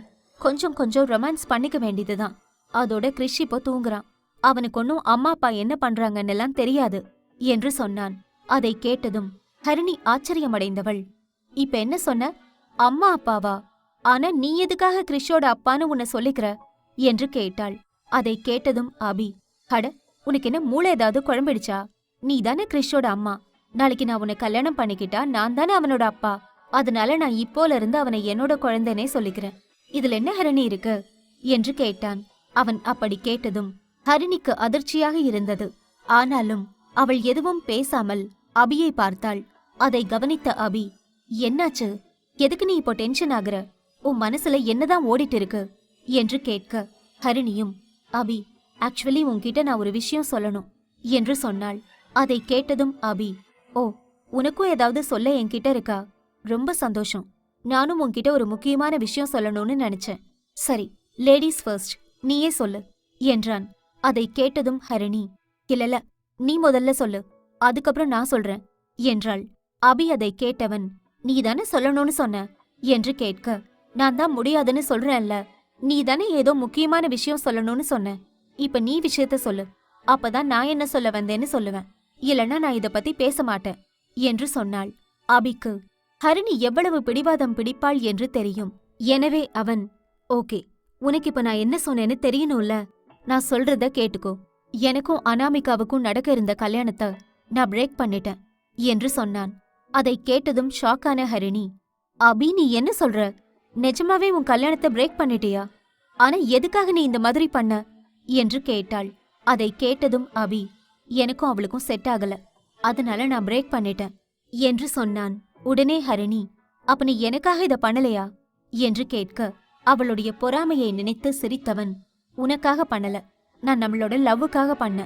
கொஞ்சம் கொஞ்சம் ரொமான்ஸ் பண்ணிக்க வேண்டியதுதான். அதோட கிறிஷ் இப்போ தூங்குறான், அவனுக்கு ஒன்னும் அம்மா அப்பா என்ன பண்றாங்கன்னு எல்லாம் தெரியாது என்று சொன்னான். அதை கேட்டதும் ஹரிணி ஆச்சரியமடைந்தவள், இப்ப என்ன சொன்ன, அம்மா அப்பாவா? ஆனா நீ எதுக்காக கிறிஷோட அப்பான்னு உன்னை சொல்லிக்கிற என்று கேட்டாள். அதை கேட்டதும் அபி, அட, உனக்கு என்ன மூளை ஏதாவது குழம்பிடுச்சா? நீ தானே கிறிஷோட அம்மா, நாளைக்கு நான் உன்னை கல்யாணம் பண்ணிக்கிட்டா நான் தானே அவனோட அப்பா, அதனால நான் இப்போல இருந்து அவனை என்னோட குழந்தைனே சொல்லிக்கிறேன். இதுல என்ன ஹரிணி இருக்கு என்று கேட்டான். அவன் அப்படி கேட்டதும் ஹரிணிக்கு அதிர்ச்சியாக இருந்தது. ஆனாலும் அவள் எதுவும் பேசாமல் அபியை பார்த்தாள். அதை கவனித்த அபி, என்னாச்சு, எதுக்கு நீ இப்போ டென்ஷன் ஆகுற, உன் மனசுல என்னதான் ஓடிட்டு இருக்கு என்று கேட்க, ஹரிணியும், அபி, ஆக்சுவலி உன்கிட்ட நான் ஒரு விஷயம் சொல்லணும் என்று சொன்னாள். அதை கேட்டதும் அபி, ஓ, உனக்கும் ஏதாவது சொல்ல என்கிட்ட இருக்கா? ரொம்ப சந்தோஷம், நானும் உன்கிட்ட ஒரு முக்கியமான விஷயம் சொல்லணும்னு நினைச்சேன். சரி, லேடிஸ் ஃபர்ஸ்ட், நீயே சொல்லு என்றான். அதை கேட்டதும் ஹரிணி, இல்லல, நீ முதல்ல சொல்லு, அதுக்கப்புறம் நான் சொல்றேன் என்றாள். அபி அதை கேட்டவன், நீ தானே சொல்லணும்னு சொன்ன என்று கேட்க, நான் தான் முடியாதுன்னு சொல்றேன்ல, நீ தானே ஏதோ முக்கியமான விஷயம் சொல்லணும்னு சொன்ன, இப்ப நீ விஷயத்த சொல்லு, அப்பதான் நான் என்ன சொல்ல வந்தேன்னு சொல்லுவேன், இல்லன்னா நான் இத பத்தி பேச மாட்டேன் என்று சொன்னாள். அபிக்கு ஹரிணி எவ்வளவு பிடிவாதம் பிடிப்பாள் என்று தெரியும். எனவே அவன், ஓகே, உனக்கு இப்ப நான் என்ன சொன்னேன்னு தெரியணும்ல, நான் சொல்றத கேட்டுக்கோ. எனக்கும் அனாமிகாவுக்கும் நடக்க இருந்த கல்யாணத்தை நான் பிரேக் பண்ணிட்டேன் என்று சொன்னான். அதை கேட்டதும் ஷாக்கான ஹரிணி, அபி, நீ என்ன சொல்ற, நிஜமாவே உன் கல்யாணத்தை பிரேக் பண்ணிட்டியா? ஆனா எதுக்காக நீ இந்த மாதிரி பண்ண என்று கேட்டாள். அதை கேட்டதும் அபி, எனக்கும் அவளுக்கும் செட் ஆகல, அதனால நான் பிரேக் பண்ணிட்டேன் என்று சொன்னான். உடனே ஹரிணி, அப்ப நீ எனக்காக இத பண்ணலையா என்று கேட்க, அவளுடைய பொறாமையை நினைத்து சிரித்தவன், உனக்காக பண்ணல, நான் நம்மளோட லவ்வுக்காக பண்ண,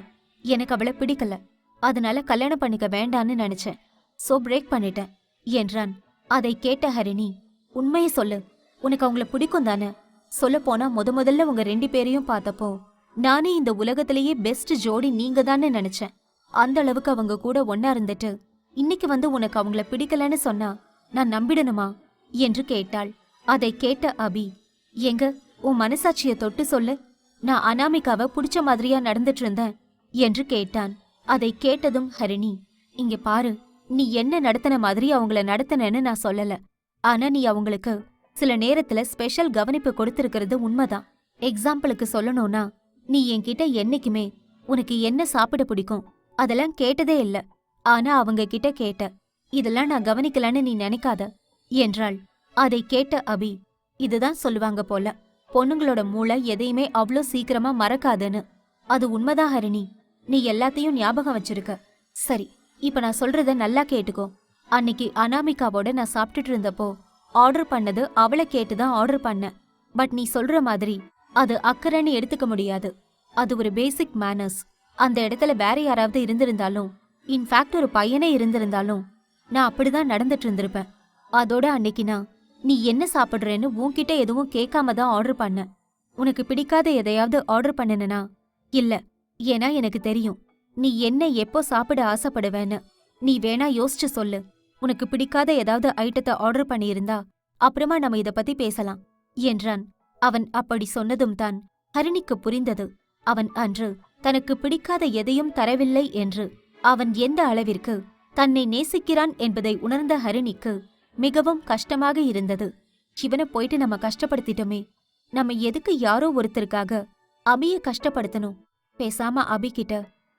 எனக்கு அவளை பிடிக்கல, அதனால கல்யாணம் பண்ணிக்க வேண்டான்னு நினைச்சேன், சோ பிரேக் பண்ணிட்டேன் என்றான். அதை கேட்ட ஹரிணி, உண்மையை சொல்லு, உனக்கு அவங்கள பிடிக்கும் தானே? சொல்ல போனா முதல்ல உங்க 2 பேரையும் பார்த்தப்போ நானே இந்த உலகத்திலேயே பெஸ்ட் ஜோடி நீங்க தானே நினைச்சேன். அந்த அளவுக்கு அவங்க கூட ஒன்னா இருந்துட்டு இன்னைக்கு வந்து உனக்கு அவங்கள பிடிக்கலன்னு சொன்னா நான் நம்பிடணுமா என்று கேட்டாள். அதை கேட்ட அபி, எங்க உன் மனசாட்சிய தொட்டு சொல்லு, நான் அனாமிகாவை பிடிச்ச மாதிரியா நடந்துட்டு இருந்தேன் என்று கேட்டான். அதை கேட்டதும் ஹரிணி, இங்க பாரு, நீ என்ன நடத்தின மாதிரி அவங்கள நடத்தினேன்னு நான் சொல்லல, ஆனா நீ அவங்களுக்கு சில நேரத்துல ஸ்பெஷல் கவனிப்பு கொடுத்திருக்கிறது உண்மைதான். எக்ஸாம்பிளுக்கு சொல்லணும்னா, நீ என்கிட்ட என்னைக்குமே உனக்கு என்ன சாப்பிட பிடிக்கும் அதெல்லாம் கேட்டதே இல்ல, ஆனா அவங்க கிட்ட கேட்ட, இதெல்லாம் நான் கவனிக்கலன்னு நீ நினைக்காத என்றாள். அதை கேட்ட அபி, இதுதான் சொல்லுவாங்க போல, பொண்ணுங்களோட மூளை எதையுமே அவ்ளோ சீக்கிரமா மறக்காதுன்னு. அது உண்மைதான் ஹரிணி. நீ எல்லாத்தையும் ஞாபகம் வச்சிருக்க. சரி, இப்ப நான் சொல்றத நல்லா கேட்டுக்கோ. அன்னைக்கு அனாமிகாவோட நான் சாப்பிட்டுட்டு இருந்தப்போ ஆர்டர் பண்ணது அவளை கேட்டுதான் ஆர்டர் பண்ணேன். பட் நீ சொல்ற மாதிரி அது அக்கறைன்னு எடுத்துக்க முடியாது. அது ஒரு பேசிக் மேனர்ஸ். அந்த இடத்துல வேற யாராவது இருந்திருந்தாலும், இன்ஃபேக்ட் ஒரு பையனே இருந்திருந்தாலும் நான் அப்படிதான் நடந்துட்டு இருந்திருப்பேன். அதோட அன்னைக்கு நான் நீ என்ன சாப்பிடுறேன்னு உன்கிட்ட எதுவும் கேட்காம தான் ஆர்டர் பண்ண. உனக்கு பிடிக்காத எதையாவது ஆர்டர் பண்ணனா இல்ல, ஏன்னா எனக்கு தெரியும் நீ என்ன எப்போ சாப்பிட ஆசைப்படுவேன்னு. நீ வேணா யோசிச்சு சொல்லு. உனக்கு பிடிக்காத ஏதாவது ஐட்டத்தை ஆர்டர் பண்ணியிருந்தா அப்புறமா நம்ம இத பத்தி பேசலாம் என்றான். அவன் அப்படி சொன்னதும் தான் ஹரிணிக்கு புரிந்தது, அவன் அன்று தனக்கு பிடிக்காத எதையும் தரவில்லை என்று. அவன் எந்த அளவிற்கு தன்னை நேசிக்கிறான் என்பதை உணர்ந்த ஹரிணிக்கு மிகவும் கஷ்டமாக இருந்தது. இவனை போயிட்டு நம்ம கஷ்டப்படுத்திட்டோமே. நம்ம எதுக்கு யாரோ ஒருத்தருக்காக அபிய கஷ்டப்படுத்தணும்? பேசாம அபிகிட்ட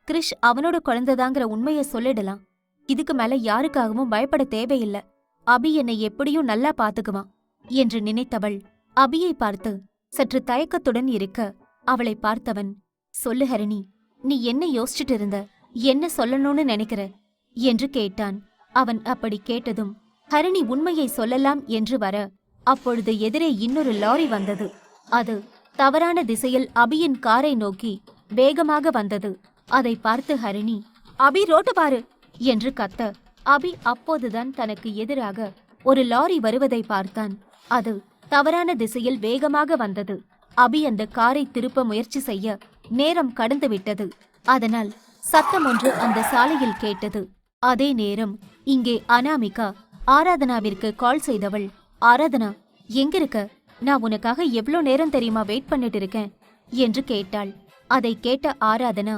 கிரிஷ் அவனோட குழந்தைதாங்கிற உண்மைய சொல்லிடலாம். இதுக்கு மேல யாருக்காகவும் பயப்பட தேவையில்லை. அபி என்னை எப்படியும் நல்லா பாத்துக்குவான் என்று நினைத்தவள் அபியை பார்த்து சற்று தயக்கத்துடன் இருக்க, அவளை பார்த்தவன், சொல்லு ஹரிணி, நீ என்ன யோசிச்சுட்டு இருந்த? என்ன சொல்லணும்னு நினைக்கிற என்று கேட்டான். அவன் அப்படி கேட்டதும் ஹரிணி உண்மையை சொல்லலாம் என்று வர, அப்பொழுது எதிரே இன்னொரு லாரி வந்தது. அது தவறான திசையில் அபியின் காரை நோக்கி வேகமாக வந்தது. அதை பார்த்து ஹரிணி, அபி ரோட்டு பாரு என்று கத்த, அபி அப்போதுதான் தனக்கு எதிராக ஒரு லாரி வருவதை பார்த்தான். அது தவறான திசையில் வேகமாக வந்தது. அபி அந்த காரை திருப்ப முயற்சி செய்ய நேரம் கடந்து விட்டது. அதனால் சத்தம் ஒன்று அந்த சாலையில் கேட்டது. அதே நேரம் இங்கே அனாமிகா ஆராதனாவிற்கு கால் செய்தவள், ஆராதனா எங்கிருக்க? நான் உனக்காக எவ்வளோ நேரம் தெரியுமா வெயிட் பண்ணிட்டு இருக்கேன் என்று கேட்டாள். அதை கேட்ட ஆராதனா,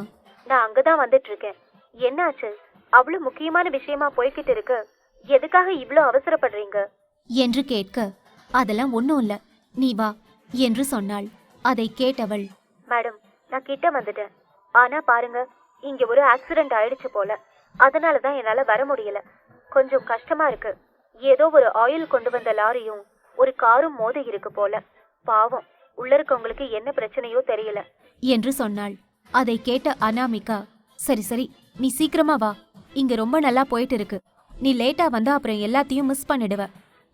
நான் அங்கதான் வந்துட்டு இருக்கேன். என்னாச்சு? அவ்வளவு முக்கியமான விஷயமா போய்கிட்டு இருக்கு. எதுக்காக இவ்ளோ அவசரப்படுறீங்க என்று கேட்க, அதெல்லாம் ஒன்னும் இல்ல, நீ வா என்று சொன்னாள். அதை கேட்டவள், மேடம் நான் கிட்ட வந்துட்டேன். ஆனா பாருங்க, இங்க ஒரு ஆக்சிடென்ட் ஆயிடுச்சு போல. அதனாலதான் என்னால வர முடியல. கொஞ்சம் கஷ்டமா இருக்கு. ஏதோ ஒரு ஆயில் கொண்டு வந்த லாரியும் ஒரு காரும் மோதி இருக்கு போல. பாவம், உள்ள இருக்கவங்களுக்கு என்ன பிரச்சனையோ தெரியல என்று சொன்னாள். அதை கேட்ட அனாமிகா, சரி சரி, நீ சீக்கிரமா வா, இங்க ரொம்ப நல்லா போயிட்டு இருக்கு. நீ லேட்டா வந்தா அப்புறம் எல்லாத்தையும் மிஸ் பண்ணிடுவ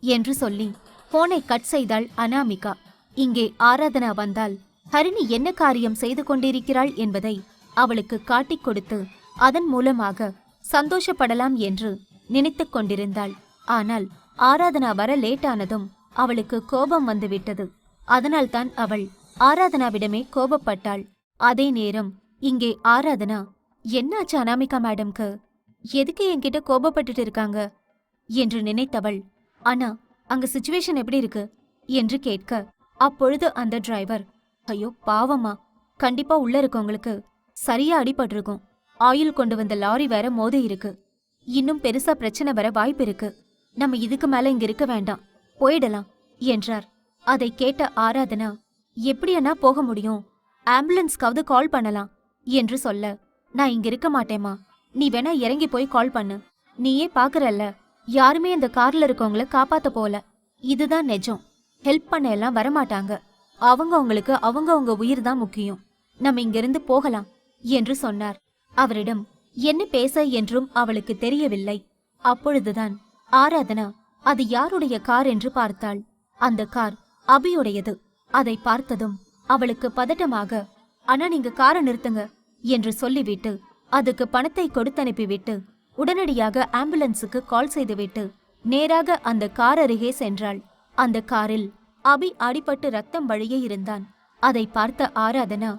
என்று சொல்லி போனை கட் செய்தாள் அனாமிகா. இங்கே ஆராதனா வந்தால் ஹரிணி என்ன காரியம் செய்து கொண்டிருக்கிறாள் என்பதை அவளுக்கு காட்டிக் கொடுத்து அதன் மூலமாக சந்தோஷப்படலாம் என்று நினைத்துக் கொண்டிருந்தாள். ஆனால் ஆராதனா வர லேட்டானதும் அவளுக்கு கோபம் வந்துவிட்டது. அதனால்தான் அவள் ஆராதனாவிடமே கோபப்பட்டாள். அதே நேரம் இங்கே ஆராதனா, என்னாச்சு அனாமிகா மேடம்க்கு? எதுக்கு என்கிட்ட கோபப்பட்டுட்டு இருக்காங்க என்று நினைத்தவள், அண்ணா அங்க சிச்சுவேஷன் எப்படி இருக்கு என்று கேட்க, அப்பொழுது அந்த டிரைவர், ஐயோ பாவமா, கண்டிப்பா உள்ள இருக்கவங்களுக்கு சரியா அடிபட்டிருக்கும். ஆயில் கொண்டு வந்த லாரி வேற மோதி இருக்கு. இன்னும் பெருசா பிரச்சனை வர வாய்ப்பு இருக்கு. நம்ம இதுக்கு மேல இங்க இருக்க வேண்டாம், போயிடலாம் என்றார். அதை கேட்ட ஆராதனா, எப்படி அண்ணா போக முடியும்? ஆம்புலன்ஸ்க்காவது கால் பண்ணலாம் என்று சொல்ல, நான் இங்க இருக்க மாட்டேமா, நீ வேணா இறங்கி போய் கால் பண்ணு. நீயே பாக்குறல்ல, யாருமே அந்த கார்ல இருக்கவங்கள காப்பாத்த போல. இதுதான் நிஜம். ஹெல்ப் பண்ண எல்லாம் வரமாட்டாங்க. அவங்களுக்கு அவங்க உயிர் தான் முக்கியம். நம்ம இங்கிருந்து போகலாம் என்று சொன்னார். அவரிடம் என்ன பேச என்றும் அவளுக்கு தெரியவில்லை. அப்பொழுதுதான் ஆராதனா அது யாருடைய கார் என்று பார்த்தாள். அந்த கார் அபியுடையது. அதை பார்த்ததும் அவளுக்கு பதட்டமாக, அண்ணா நீங்க காரை நிறுத்துங்க என்று சொல்லிவிட்டு அதுக்கு பணத்தை கொடுத்தனுப்பிவிட்டு உடனடியாக ஆம்புலன்ஸுக்கு கால் செய்துவிட்டு நேராக அந்த கார் அருகே சென்றாள். அந்த காரில் அபி அடிபட்டு ரத்தம் வழியே இருந்தான். அதை பார்த்த ஆராதனா,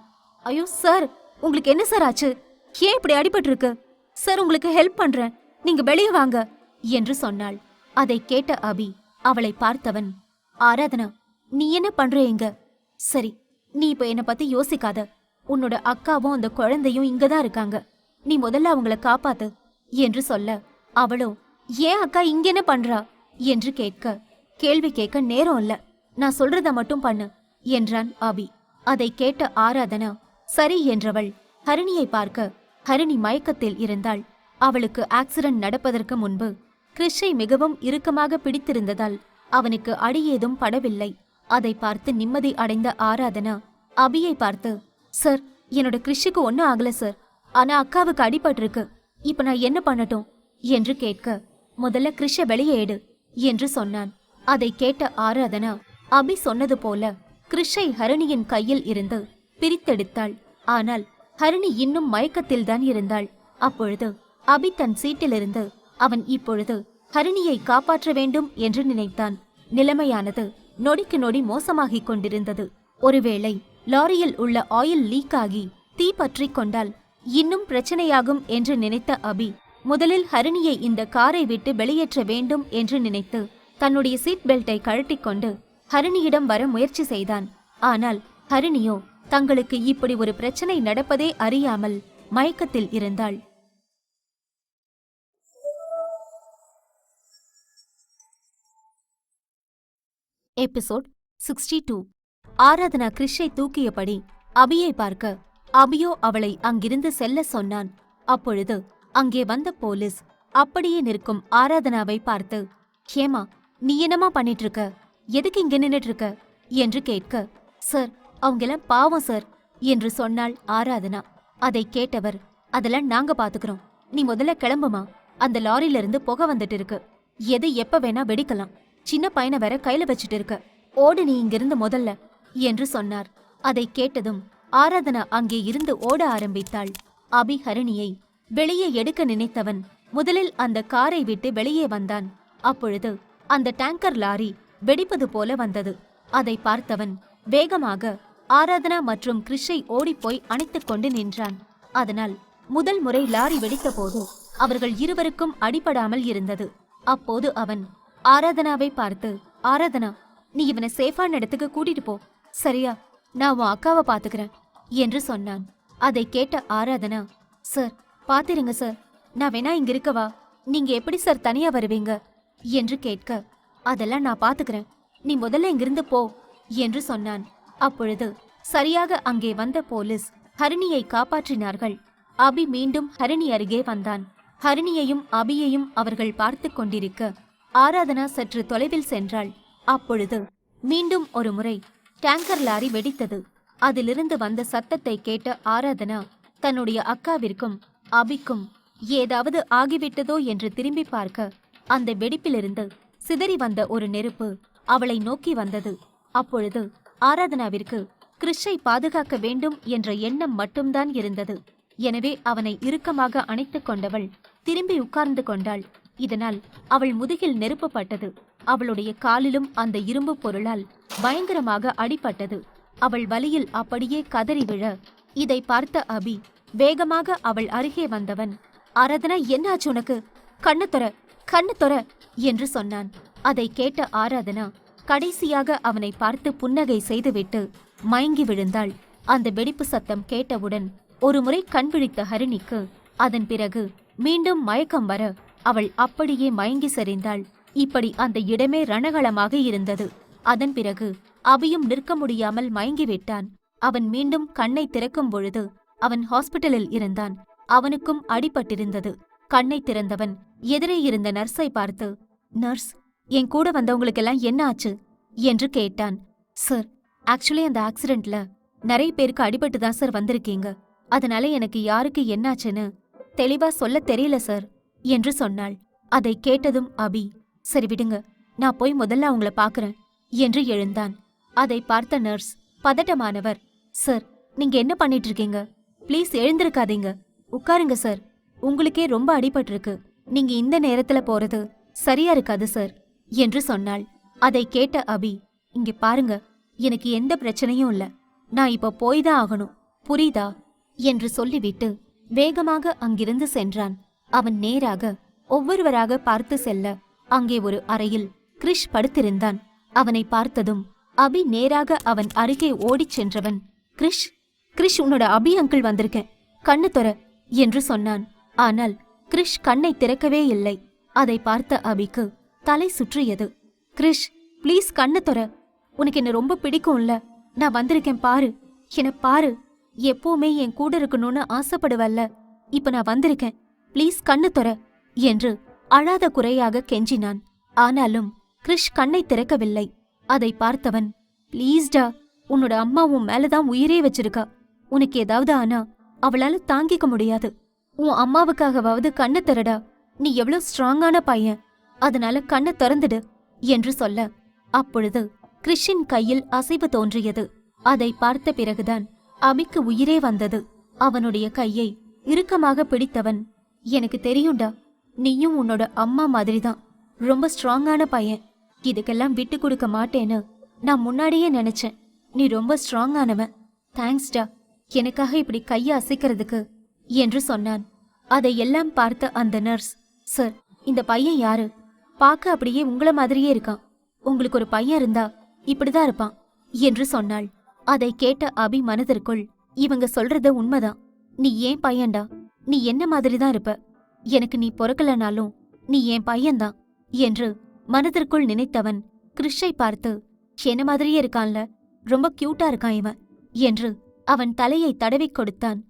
ஐயோ சார், உங்களுக்கு என்ன சார் ஆச்சு? ஏன் இப்படி அடிபட்டு இருக்கு? சார் உங்களுக்கு ஹெல்ப் பண்றேன், நீங்க வெளியே வாங்க என்று சொன்னாள். அதை கேட்ட அபி அவளை பார்த்தவன், ஆராதனா நீ என்ன பண்ற இங்க? சரி, நீ இப்ப என்ன பத்தி யோசிக்காத. உன்னோட அக்காவும் அந்த குழந்தையும் இங்கதான் இருக்காங்க. நீ முதல்ல அவங்கள காப்பாத்து என்று சொல்ல, அவளோ ஏன் அக்கா இங்க என்ன பண்றா என்று கேட்க, கேள்வி கேட்க நேரம் இல்ல, நான் சொல்றத மட்டும் பண்ணு என்றான் அபி. அதை கேட்ட ஆராதனா சரி என்றவள் ஹரிணியை பார்க்க, ஹரிணி மயக்கத்தில் இருந்தாள். அவளுக்கு ஆக்சிடென்ட் நடப்பதற்கு முன்பு கிறிஷை மிகவும் இறுக்கமாக பிடித்திருந்ததால் அவனுக்கு அடி ஏதும் படவில்லை. அதை பார்த்து நிம்மதி அடைந்த ஆராதனா அபியை பார்த்து, சார், என்னோட கிறிஷுக்கு ஒன்னும் ஆகல சார். ஆனா அக்காவுக்கு அடிபட்டிருக்கு. இப்ப நான் என்ன பண்ணட்டும் என்று கேட்க, முதல்ல கிறிஷ வெளியே எடு என்று சொன்னான். அதை கேட்ட ஆராதனா அபி சொன்னது போல கிறிஷை ஹரிணியின் கையில் இருந்து பிரித்தெடுத்தாள். ஆனால் ஹரிணி இன்னும் மயக்கத்தில்தான் இருந்தாள். அப்பொழுது அபி தன் சீட்டிலிருந்து அவன் இப்பொழுது ஹரிணியை காப்பாற்ற வேண்டும் என்று நினைத்தான். நிலைமையானது நொடிக்கு நொடி மோசமாகிக் கொண்டிருந்தது. ஒருவேளை லாரியில் உள்ள ஆயில் லீக் ஆகி தீ பற்றிக் கொண்டால் இன்னும் பிரச்சனையாகும் என்று நினைத்த அபி முதலில் ஹரிணியை இந்த காரை விட்டு வெளியேற்ற வேண்டும் என்று நினைத்து தன்னுடைய சீட் பெல்ட்டை கழட்டிக்கொண்டு ஹரிணியிடம் வர முயற்சி செய்தான். ஆனால் ஹரிணியோ தங்களுக்கு இப்படி ஒரு பிரச்சனை நடப்பதே அறியாமல் மயக்கத்தில் இருந்தாள். எபிசோட் 62. ஆராதனா கிறிஷை தூக்கியபடி அபியை பார்க்க, அபியோ அவளை அங்கிருந்து செல்ல சொன்னான். அப்பொழுது அங்கே வந்த போலீஸ் அப்படியே நிற்கும் ஆராதனாவை பார்த்து, ஹேமா, நீ என்னமா பண்ணிட்டு இருக்க? எதுக்கு இங்க நின்னுட்டு இருக்க என்று கேட்க, சார், அவங்கெல்லாம் பாவம் சார் என்று சொன்னாள் ஆராதனா. அதை கேட்டவர், அதெல்லாம் நாங்க பாத்துக்கிறோம், நீ முதல்ல கிளம்புமா, அந்த லாரியில இருந்து புகை வந்துட்டு இருக்கு, எது எப்ப வேணா வெடிக்கலாம், சின்ன பையனை வேற கையில வச்சுட்டு இருக்க, ஓடு நீ இங்கிருந்து முதல்ல என்று சொன்னார். அதை கேட்டதும் ஆராதனா அங்கே இருந்து ஓட ஆரம்பித்தாள். அபி ஹரிணியை வெளியே எடுக்க நினைத்தவன் முதலில் அந்த காரை விட்டு வெளியே வந்தான். அப்பொழுது அந்த டேங்கர் லாரி வெடிப்பது போல வந்தது. அதை பார்த்தவன் வேகமாக ஆராதனா மற்றும் கிறிஷை ஓடிப்போய் அணைத்துக் கொண்டு நின்றான். அதனால் முதல் முறை லாரி வெடித்த போது அவர்கள் இருவருக்கும் அடிபடாமல் இருந்தது. அப்போது அவன் ஆராதனாவை பார்த்து, ஆராதனா, நீ இவனை சேஃபான இடத்துக்கு கூட்டிட்டு போ, சரியா? நான் உன் அக்காவை பாத்துக்கிறேன் என்று சொன்னான். அதை கேட்ட ஆராதனா, சார், பாத்திருங்க சார், நான் வேணா இங்க இருக்கவா? நீங்க எப்படி சார் தனியா வருவீங்க என்று கேட்க, அதெல்லாம் நான் பாத்துக்கிறேன், நீ முதல்ல இங்கிருந்து போ என்று சொன்னான். அப்பொழுது சரியாக அங்கே வந்த போலீஸ் ஹரிணியை காப்பாற்றினார்கள். அபி மீண்டும் ஹரிணி அருகே வந்தான். ஹரிணியையும் அபியையும் அவர்கள் பார்த்து கொண்டிருக்க ஆராதனா சற்று தொலைவில் சென்றாள். அப்பொழுது மீண்டும் ஒரு முறை டேங்கர் லாரி வெடித்தது. அதிலிருந்து வந்த சத்தத்தை கேட்ட ஆராதனா தன்னுடைய அக்காவிற்கும் அபிக்கும் ஏதாவது ஆகிவிட்டதோ என்று திரும்பி பார்க்க, அந்த வெடிப்பிலிருந்து சிதறி வந்த ஒரு நெருப்பு அவளை நோக்கி வந்தது. அப்பொழுது ஆராதனாவிற்கு கிறிஷை பாதுகாக்க வேண்டும் என்ற எண்ணம் மட்டும்தான் இருந்தது. எனவே அவனை இறுக்கமாக அணைத்துக் கொண்டவள் திரும்பி உட்கார்ந்து கொண்டாள். இதனால் அவள் முதுகில் நெருப்பு பட்டது. அவளுடைய காலிலும் அந்த இரும்பு பொருளால் பயங்கரமாக அடிபட்டது. அவள் வலியில் அப்படியே கதறி விழ, இதை பார்த்த அபி வேகமாக அவள் அருகே வந்தவன், ஆராதனா, என்னாச்சு உனக்கு? கண்ணு தொற, கண்ணு தொற என்று சொன்னான். அதை கேட்ட ஆராதனா கடைசியாக அவனை பார்த்து புன்னகை செய்துவிட்டு மயங்கி விழுந்தாள். அந்த வெடிப்பு சத்தம் கேட்டவுடன் ஒரு முறை கண் விழித்த ஹரிணிக்கு அதன் பிறகு மீண்டும் மயக்கம் வர அவள் அப்படியே மயங்கி சரிந்தாள். இப்படி அந்த இடமே ரணகளமாக இருந்தது. அதன் பிறகு அபியும் நிற்க முடியாமல் மயங்கிவிட்டான். அவன் மீண்டும் கண்ணை திறக்கும் பொழுது அவன் ஹாஸ்பிட்டலில் இருந்தான். அவனுக்கும் அடிபட்டிருந்தது. கண்ணை திறந்தவன் எதிரே இருந்த நர்ஸை பார்த்து, நர்ஸ், என் கூட வந்தவங்களுக்கெல்லாம் என்ன ஆச்சு என்று கேட்டான். சார், ஆக்சுவலி அந்த ஆக்சிடென்ட்ல நிறைய பேருக்கு அடிபட்டு தான் சார் வந்திருக்கீங்க. அதனால எனக்கு யாருக்கு என்னாச்சுன்னு தெளிவா சொல்ல தெரியல சார் என்று சொன்னாள். அதை கேட்டதும் அபி, சரி விடுங்க, நான் போய் முதல்ல அவங்கள பாக்குறேன் என்று எழுந்தான். அதை பார்த்த நர்ஸ் பதட்டமானவர், சார், நீங்க என்ன பண்ணிட்டு இருக்கீங்க? ப்ளீஸ் எழுந்திருக்காதீங்க, உட்காருங்க சார், உங்களுக்கே ரொம்ப அடிபட்டிருக்கு, நீங்க இந்த நேரத்துல போறது சரியா இருக்காது சார் என்று சொன்னாள். அதை கேட்ட அபி, இங்க பாருங்க, எனக்கு எந்த பிரச்சனையும் இல்ல, நான் இப்ப போய்தான் ஆகணும், புரியுதா என்று சொல்லிவிட்டு வேகமாக அங்கிருந்து சென்றான். அவன் நேராக ஒவ்வொருவராக பார்த்து செல்ல அங்கே ஒரு அறையில் கிறிஷ் படுத்திருந்தான். அவனை பார்த்ததும் அபி நேராக அவன் அருகே ஓடிச் சென்றவன், கிறிஷ், கிறிஷ், உன்னோட அபி அங்கிள் வந்திருக்கேன், கண்ணு தொற என்று சொன்னான். ஆனால் கிறிஷ் கண்ணை திறக்கவே இல்லை. அதை பார்த்த அபிக்கு தலை சுற்றியது. கிறிஷ், ப்ளீஸ் கண்ணு தொற, உனக்கு என்ன ரொம்ப பிடிக்கும்ல, நான் வந்திருக்கேன் பாரு, என்ன பாரு, எப்பவுமே என் கூட இருக்கணும்னு ஆசைப்படுவல்ல, இப்ப நான் வந்திருக்கேன், ப்ளீஸ் கண்ணு தொற என்று அழாத குறையாக கெஞ்சினான். ஆனாலும் கிறிஷ் கண்ணை திறக்கவில்லை. அதை பார்த்தவன், ப்ளீஸ்டா, உன்னோட அம்மா உன் மேலதான் உயிரே வச்சிருக்கா. உனக்கு ஏதாவது ஆனா அவளால தாங்கிக்க முடியாது. உன் அம்மாவுக்காகவாவது கண்ணு திறடா. நீ எவ்வளவு ஸ்ட்ராங்கான பையன், அதனால கண்ணை திறந்துடு என்று சொல்ல, அப்பொழுது கிறிஷின் கையில் அசைவு தோன்றியது. அதை பார்த்த பிறகுதான் அபிக்கு உயிரே வந்தது. அவனுடைய கையை இறுக்கமாக பிடித்தவன், எனக்கு தெரியும்டா, நீயும் உன்னோட அம்மா மாதிரிதான் ரொம்ப ஸ்ட்ராங்கான பையன். இதுக்கெல்லாம் விட்டு கொடுக்க மாட்டேன்னு நான் முன்னாடியே நினைச்சேன். நீ ரொம்ப ஸ்ட்ராங்கானவன். தேங்க்ஸ்டா, எனக்காக இப்படி கையை அசைக்கிறதுக்கு என்று சொன்னான். அதை எல்லாம் பார்த்த அந்த நர்ஸ், சார், இந்த பையன் யாரு? பார்க்க அப்படியே உங்கள மாதிரியே இருக்கான். உங்களுக்கு ஒரு பையன் இருந்தா இப்படிதான் இருப்பான் என்று சொன்னாள். அதை கேட்ட அபி மனதிற்குள், இவங்க சொல்றது உண்மைதான். நீ ஏன் பையன்டா, நீ என்ன மாதிரிதான் இருப்ப. எனக்கு நீ பொறக்கலனாலும் நீ என் பையன்தான் என்று மனதிற்குள் நினைத்தவன் கிறிஷை பார்த்து, என்ன மாதிரியே இருக்கான்ல, ரொம்ப கியூட்டா இருக்கான் இவன் என்று அவன் தலையை தடவிக் கொடுத்தான்.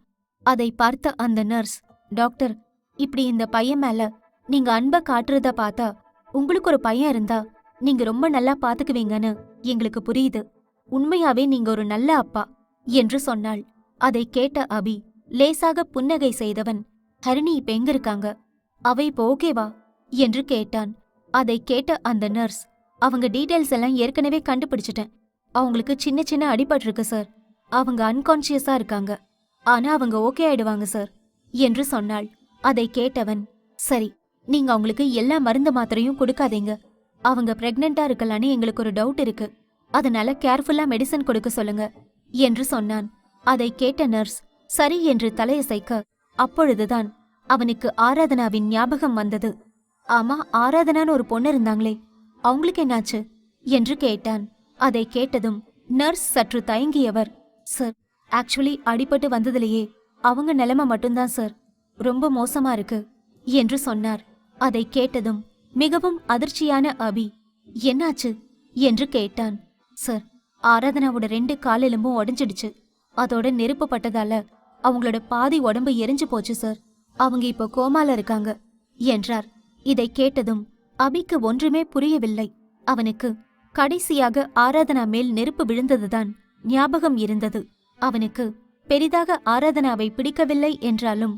அதை பார்த்த அந்த நர்ஸ், டாக்டர், இப்படி இந்த பையன் மேல நீங்க அன்பை காட்டுறத பார்த்தா உங்களுக்கு ஒரு பையன் இருந்தா நீங்க ரொம்ப நல்லா பாத்துக்குவீங்கன்னு எங்களுக்கு புரியுது. உண்மையாவே நீங்க ஒரு நல்ல அப்பா என்று சொன்னாள். அதை கேட்ட அபி லேசாக புன்னகை செய்தவன், ஹரிணி இப்ப எங்க இருக்காங்க? அவ இப்ப ஓகேவா என்று கேட்டான். அதை கேட்ட அந்த நர்ஸ், அவங்க டீடைல்ஸ் எல்லாம் ஏற்கனவே கண்டுபிடிச்சிட்டேன். அவங்களுக்கு சின்ன சின்ன அடிபட்டிருக்கு சார். அவங்க அன்கான்ஷியஸா இருக்காங்க. ஆனா அவங்க ஓகே ஆயிடுவாங்க சார் என்று சொன்னாள். அதை கேட்டவன், சரி, நீங்க அவங்களுக்கு எல்லா மருந்து மாத்திரையும் கொடுக்காதீங்க. அவங்க பிரெக்னெண்டா இருக்கலான்னு எங்களுக்கு ஒரு டவுட் இருக்கு. அதனால கேர்ஃபுல்லா மெடிசன் கொடுக்க சொல்லுங்க என்று சொன்னான். அதை கேட்ட நர்ஸ் சரி என்று தலையசைக்க, அப்பொழுதுதான் அவனுக்கு ஆராதனாவின் ஞாபகம் வந்தது. ஆமா, ஆராதனான்னு ஒரு பொண்ணு இருந்தாங்களே, அவங்களுக்கு என்னாச்சு என்று கேட்டான். அதை கேட்டதும் நர்ஸ் சற்று தயங்கியவர், சார், ஆக்சுவலி அடிபட்டு வந்ததிலேயே அவங்க நிலைமை மட்டும்தான் சார் ரொம்ப மோசமா இருக்கு என்று சொன்னார். அதை கேட்டதும் மிகவும் அதிர்ச்சியான அபி, என்னாச்சு என்று கேட்டான். சார், ஆராதனாவோட 2 காலெலும்பும் உடைஞ்சிடுச்சு. அதோட நெருப்பு பட்டதால அவங்களோட பாதி உடம்பு எரிஞ்சு போச்சு சார். அவங்க இப்போ கோமால இருக்காங்க என்றார். இதை கேட்டதும் அபிக்கு ஒன்றுமே புரியவில்லை. அவனுக்கு கடைசியாக ஆராதனா மேல் நெருப்பு விழுந்ததுதான் ஞாபகம் இருந்தது. அவனுக்கு பெரிதாக ஆராதனாவை பிடிக்கவில்லை என்றாலும்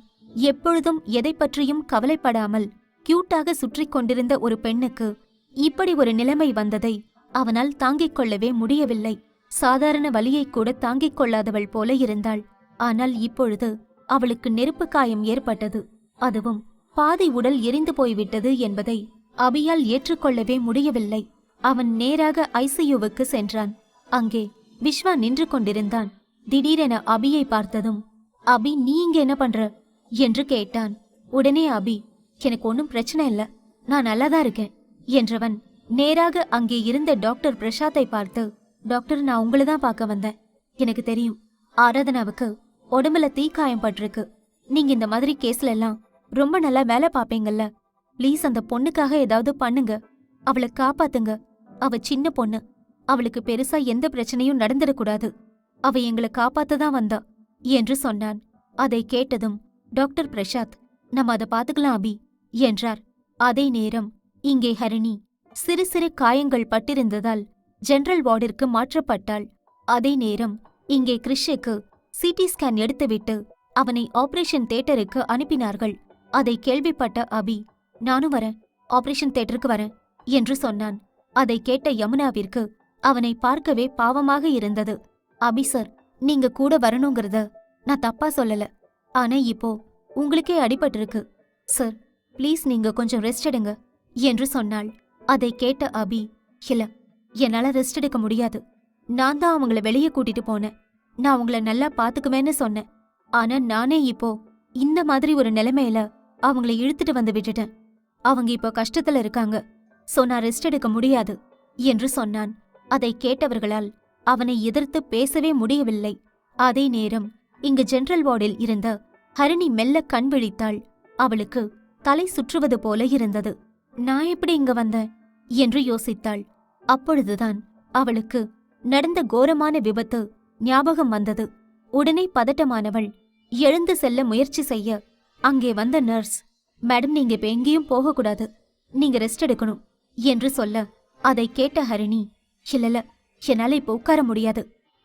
எப்பொழுதும் எதை பற்றியும் கவலைப்படாமல் கியூட்டாக சுற்றி கொண்டிருந்த ஒரு பெண்ணுக்கு இப்படி ஒரு நிலைமை வந்ததை அவனால் தாங்கிக் கொள்ளவே முடியவில்லை. சாதாரண வலியை கூட தாங்கிக் கொள்ளாதவள் போல இருந்தாள். ஆனால் இப்பொழுது அவளுக்கு நெருப்பு காயம் ஏற்பட்டது, அதுவும் பாதி உடல் எரிந்து போய்விட்டது என்பதை அபியால் ஏற்றுக்கொள்ளவே முடியவில்லை. அவன் நேராக ஐசியூவுக்கு சென்றான். அங்கே விஸ்வா நின்று கொண்டிருந்தான். திடீரென அபியை பார்த்ததும், அபி, நீ இங்க என்ன பண்ற என்று கேட்டான். உடனே அபி, எனக்கு ஒன்றும் பிரச்சனை இல்ல, நான் நல்லாதான் இருக்கேன் என்றவன் நேராக அங்கே இருந்த டாக்டர் பிரசாத்தை பார்த்து, டாக்டர், நான் உங்களை தான் பார்க்க வந்தேன். எனக்கு தெரியும் ஆராதனாவுக்கு உடம்புல தீக்காயம் பட்டிருக்கு. நீங்க இந்த மாதிரி கேஸ்ல எல்லாம் ரொம்ப நல்லா வேலை பார்ப்பீங்கல்ல. ப்ளீஸ் அந்த பொண்ணுக்காக ஏதாவது பண்ணுங்க, அவளை காப்பாத்துங்க. அவ சின்ன பொண்ணு, அவளுக்கு பெருசா எந்த பிரச்சனையும் நடந்துடக்கூடாது. அவ எங்களை காப்பாத்ததான் வந்தா என்று சொன்னான். அதை கேட்டதும் டாக்டர் பிரசாத், நம்ம அதை பாத்துக்கலாம் அபி என்றார். அதே நேரம் இங்கே ஹரிணி சிறு சிறு காயங்கள் பட்டிருந்ததால் ஜெனரல் வார்டிற்கு மாற்றப்பட்டாள். அதே நேரம் இங்கே கிறிஷுக்கு சிடி ஸ்கேன் எடுத்துவிட்டு அவனை ஆபரேஷன் தியேட்டருக்கு அனுப்பினார்கள். அதை கேள்விப்பட்ட அபி, நானும் வரேன், ஆபரேஷன் தியேட்டருக்கு வரேன் என்று சொன்னான். அதை கேட்ட யமுனாவிற்கு அவனை பார்க்கவே பாவமாக இருந்தது. அபி சார், நீங்க கூட வரணுங்கிறத நான் தப்பா சொல்லல. ஆனா இப்போ உங்களுக்கே அடிபட்டிருக்கு சார், ப்ளீஸ் நீங்க கொஞ்சம் ரெஸ்ட் எடுங்க என்று சொன்னாள். அதை கேட்ட அபி, இல்ல, என்னால ரெஸ்ட் எடுக்க முடியாது. நான் தான் அவங்கள வெளியே கூட்டிட்டு போனேன். நான் அவங்கள நல்லா பாத்துக்குவேன்னு சொன்னேன். ஆனா நானே இப்போ இந்த மாதிரி ஒரு நிலைமையில அவங்கள இழுத்துட்டு வந்து விட்டுட்டேன். அவங்க இப்போ கஷ்டத்துல இருக்காங்க. சோ நான் ரெஸ்ட் எடுக்க முடியாது என்று சொன்னான். அதை கேட்டவர்களால் அவனை எதிர்த்து பேசவே முடியவில்லை. அதே நேரம் இங்கு ஜெனரல் வார்டில் இருந்த ஹரிணி மெல்ல கண் விழித்தாள். அவளுக்கு தலை சுற்றுவது போல இருந்தது. நான் எப்படி இங்க வந்தேன் என்று யோசித்தாள். அப்பொழுதுதான் அவளுக்கு நடந்த கோரமான விபத்து ஞாபகம் வந்தது. உடனே பதட்டமானவள் எழுந்து செல்ல முயற்சி செய்ய அங்கே வந்த நர்ஸ், மேடம், நீங்க இப்ப எங்கேயும் போகக்கூடாது, நீங்க ரெஸ்ட் எடுக்கணும் என்று சொல்ல, அதை கேட்ட ஹரிணி, இல்லல, என்னால இப்ப உட்கார முடியாது.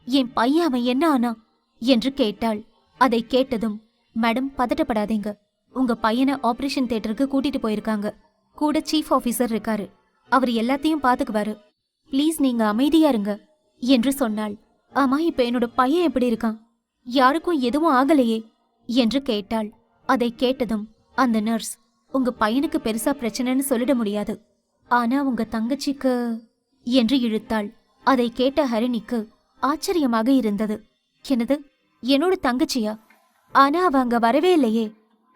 என் பையன் அவன் என்ன ஆனா என்று கேட்டாள். அதை கேட்டதும், மேடம் பதட்டப்படாதீங்க. உங்க பையனை ஆபரேஷன் தியேட்டருக்கு கூட்டிட்டு போயிருக்காங்க. கூட சீஃப் ஆபீசர் இருக்காரு. அவர் எல்லாத்தையும் பாத்துக்குவாரு. ப்ளீஸ் நீங்க அமைதியா இருங்க என்று சொன்னாள். ஆமா, இப்ப என்னோட பையன் எப்படி இருக்கான்? யாருக்கும் எதுவும் ஆகலையே என்று கேட்டாள். அதை கேட்டதும் அந்த நர்ஸ், உங்க பையனுக்கு பெருசா பிரச்சனைன்னு சொல்லிட முடியாது. ஆனா உங்க தங்கச்சிக்கு என்று இழுத்தாள். அதை கேட்ட ஹரிணிக்கு ஆச்சரியமாக இருந்தது. என்னது, என்னோட தங்கச்சியா? ஆனா அவ அங்க வரவே இல்லையே.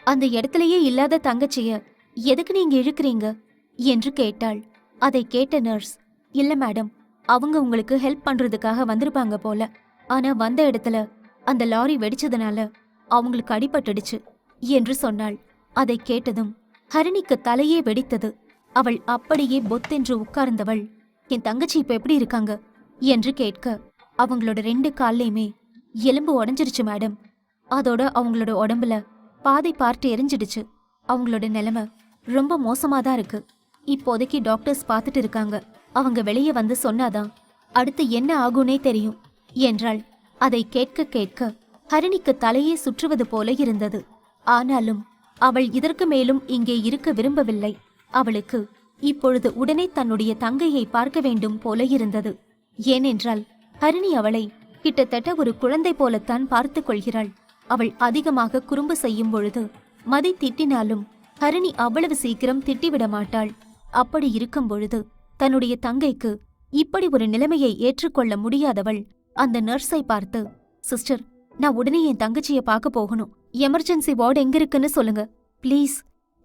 அந்த இடத்துலயே இல்லாத தங்கச்சிய எதுக்கு நீங்க இழுக்கிறீங்க என்று கேட்டாள். அதை கேட்ட நர்ஸ், இல்ல மேடம், அவங்க உங்களுக்கு ஹெல்ப் பண்றதுக்காக வந்திருப்பாங்க போல. ஆனா வந்த இடத்துல அந்த லாரி வெடிச்சதுனால அவங்களுக்கு அடிபட்டுடுச்சு என்று சொன்னாள். அதை கேட்டதும் ஹரிணிக்கு தலையே வெடித்தது. அவள் அப்படியே பொத்தென்று உட்கார்ந்தவள், என் தங்கச்சி இப்ப எப்படி இருக்காங்க என்று கேட்க, அவங்களோட 2 கால்லையுமே எலும்பு உடைஞ்சிருச்சு மேடம். அதோட அவங்களோட உடம்புல பாதி பார்ட் எரிஞ்சிடுச்சு. அவங்களோட நிலைமை ரொம்ப மோசமாதான் இருக்கு. இப்போதைக்கு டாக்டர்ஸ் பார்த்துட்டு இருக்காங்க. அவங்க வெளியே வந்து சொன்னாதான் அடுத்து என்ன ஆகும்னே தெரியும் என்றாள். அதை கேட்க கேட்க ஹரிணிக்கு தலையே சுற்றுவது போல இருந்தது. ஆனாலும் அவள் இதற்கு மேலும் இங்கே இருக்க விரும்பவில்லை. அவளுக்கு இப்பொழுது உடனே தன்னுடைய தங்கையை பார்க்க வேண்டும் போல இருந்தது. ஏனென்றால் ஹரிணி அவளை கிட்டத்தட்ட ஒரு குழந்தை போலத்தான் பார்த்து கொள்கிறாள். அவள் அதிகமாக குறும்பு செய்யும் பொழுது மதி திட்டினாலும் ஹரிணி அவ்வளவு சீக்கிரம் திட்டிவிட மாட்டாள். அப்படி இருக்கும் பொழுது தன்னுடைய தங்கைக்கு இப்படி ஒரு நிலைமையை ஏற்றுக்கொள்ள முடியாதவள் அந்த நர்ஸை பார்த்து, சிஸ்டர், நான் உடனே என் தங்கச்சியை பார்க்க போகணும். எமர்ஜென்சி வார்டு எங்க இருக்குன்னு சொல்லுங்க ப்ளீஸ்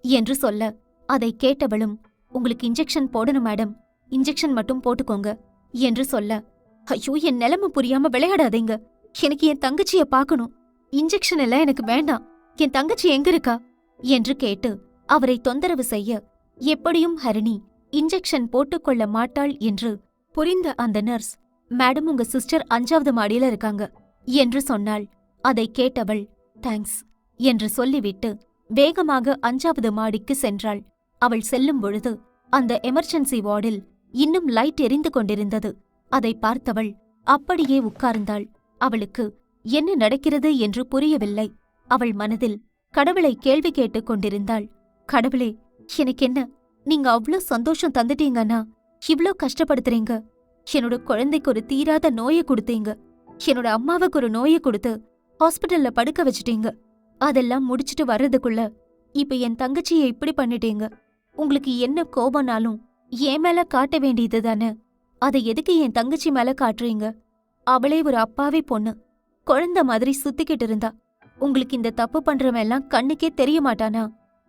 என்று சொல்ல, அதை கேட்டவளும், உங்களுக்கு இன்ஜெக்ஷன் போடணும் மேடம், இன்ஜெக்ஷன் மட்டும் போட்டுக்கோங்க என்று சொல்ல, ஐயோ, என் நிலைமை புரியாம விளையாடாதீங்க. எனக்கு என் தங்கச்சியை பார்க்கணும். இன்ஜெக்ஷன் எல்லாம் எனக்கு வேண்டாம். என் தங்கச்சி எங்க இருக்கா என்று கேட்டு அவரை தொந்தரவு செய்ய, எப்படியும் ஹரிணி இன்ஜெக்ஷன் போட்டுக்கொள்ள மாட்டாள் என்று புரிந்த அந்த நர்ஸ், மேடம், உங்க சிஸ்டர் 5வது மாடியில இருக்காங்க என்று சொன்னாள். அதை கேட்டவள், தேங்க்ஸ் என்று சொல்லிவிட்டு வேகமாக 5வது மாடிக்கு சென்றாள். அவள் செல்லும் பொழுது அந்த எமர்ஜென்சி வார்டில் இன்னும் லைட் எரிந்து கொண்டிருந்தது. அதை பார்த்தவள் அப்படியே உட்கார்ந்தாள். அவளுக்கு என்ன நடக்கிறது என்று புரியவில்லை. அவள் மனதில் கடவுளை கேள்வி கேட்டுக் கொண்டிருந்தாள். கடவுளே, எனக்கு என்ன, நீங்க அவ்ளோ சந்தோஷம் தந்துட்டீங்கன்னா இவ்ளோ கஷ்டப்படுத்துறீங்க. என்னோட குழந்தைக்கு ஒரு தீராத நோயை கொடுத்தீங்க. என்னோட அம்மாவுக்கு ஒரு நோயை கொடுத்து ஹாஸ்பிட்டல்ல படுக்க வச்சுட்டீங்க. அதெல்லாம் முடிச்சிட்டு வர்றதுக்குள்ள இப்ப என் தங்கச்சியை இப்படி பண்ணிட்டீங்க. உங்களுக்கு என்ன கோபம்னாலும் என் மேல காட்ட வேண்டியது தானே. அதை எதுக்கு என் தங்கச்சி மேல காட்டுறீங்க? அவளே ஒரு அப்பாவி பொண்ணு, குழந்தை மாதிரி சுத்திக்கிட்டு இருந்தா. உங்களுக்கு இந்த தப்பு பண்றவன் எல்லாம் கண்ணுக்கே தெரிய மாட்டானா?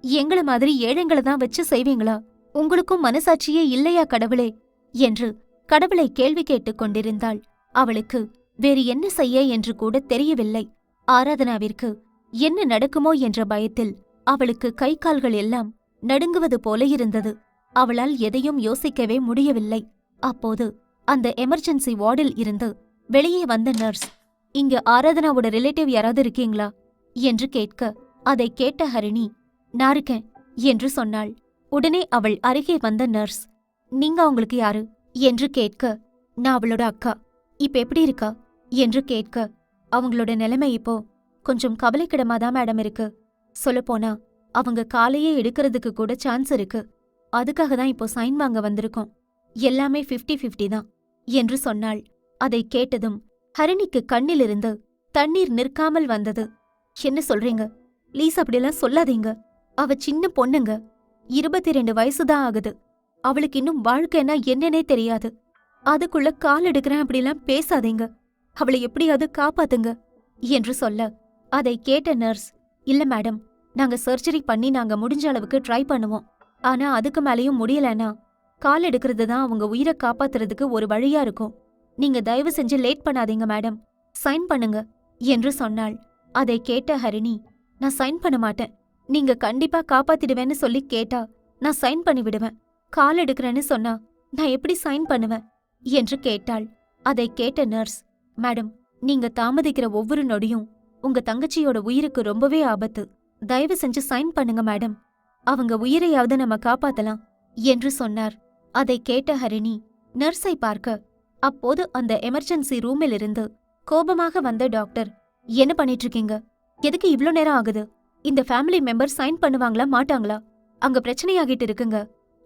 எங்கள மாதிரி ஏழைங்களை தான் வச்சு செய்வீங்களா? உங்களுக்கும் மனசாட்சியே இல்லையா கடவுளே என்று கடவுளை கேள்வி கேட்டுக் கொண்டிருந்தாள். அவளுக்கு வேறு என்ன செய்ய என்று கூட தெரியவில்லை. ஆராதனாவிற்கு என்ன நடக்குமோ என்ற பயத்தில் அவளுக்கு கை கால்கள் எல்லாம் நடுங்குவது போல இருந்தது. அவளால் எதையும் யோசிக்கவே முடியவில்லை. அப்போது அந்த எமர்ஜென்சி வார்டில் இருந்து வெளியே வந்த நர்ஸ், இங்க ஆராதனாவோட ரிலேட்டிவ் யாராவது இருக்கீங்களா என்று கேட்க, அதை கேட்ட ஹரிணி, நான் இருக்கேன் என்று சொன்னாள். உடனே அவள் அருகே வந்த நர்ஸ், நீங்க அவங்களுக்கு யாரு என்று கேட்க, நான் அவளோட அக்கா. இப்ப எப்படி இருக்கா என்று கேட்க, அவங்களோட நிலைமை இப்போ கொஞ்சம் கவலைக்கிடமாதான் மேடம் இருக்கு. சொல்லப்போனா அவங்க காலையே எடுக்கிறதுக்கு கூட சான்ஸ் இருக்கு. அதுக்காக தான் இப்போ சைன் வாங்க வந்திருக்கோம். எல்லாமே 50-50 தான் என்று சொன்னாள். அதை கேட்டதும் ஹரிணிக்கு கண்ணிலிருந்து தண்ணீர் நிற்காமல் வந்தது. என்ன சொல்றீங்க? ப்ளீஸ் அப்படியெல்லாம் சொல்லாதீங்க. அவ சின்ன பொண்ணுங்க, 22 வயசுதான் ஆகுது. அவளுக்கு இன்னும் வாழ்க்கைன்னா என்னன்னே தெரியாது. அதுக்குள்ள கால் எடுக்கிறேன் அப்படிலாம் பேசாதீங்க. அவளை எப்படியாவது காப்பாத்துங்க என்று சொல்ல, அதை கேட்ட நர்ஸ், இல்ல மேடம், நாங்க சர்ஜரி பண்ணி நாங்க முடிஞ்ச அளவுக்கு ட்ரை பண்ணுவோம். ஆனா அதுக்கு மேலேயும் முடியலன்னா கால் எடுக்கிறது தான் அவங்க உயிரை காப்பாத்துறதுக்கு ஒரு வழியா இருக்கும். நீங்க தயவு செஞ்சு லேட் பண்ணாதீங்க மேடம், சைன் பண்ணுங்க என்று சொன்னாள். அதை கேட்ட ஹரிணி, நான் சைன் பண்ண மாட்டேன். நீங்க கண்டிப்பா காப்பாத்திடுவேன்னு சொல்லி கேட்டா நான் சைன் பண்ணி விடுவேன். கால் எடுக்கிறேன்னு சொன்னா நான் எப்படி சைன் பண்ணுவேன் என்று கேட்டாள். அதை கேட்ட நர்ஸ், மேடம், நீங்க தாமதிக்கிற ஒவ்வொரு நொடியும் உங்க தங்கச்சியோட உயிருக்கு ரொம்பவே ஆபத்து. தயவு செஞ்சு சைன் பண்ணுங்க மேடம், அவங்க உயிரையாவது நம்ம காப்பாத்தலாம் என்று சொன்னார். அதை கேட்ட ஹரிணி நர்ஸை பார்க்க, அப்போது அந்த எமர்ஜென்சி ரூமில் இருந்து கோபமாக வந்த டாக்டர், என்ன பண்ணிட்டு இருக்கீங்க? எதுக்கு இவ்ளோ நேரம் ஆகுது? இந்த ஃபேமிலி மெம்பர் சைன் பண்ணுவாங்களா மாட்டாங்களா? அங்க பிரச்சனையாகிட்டு இருக்குங்க.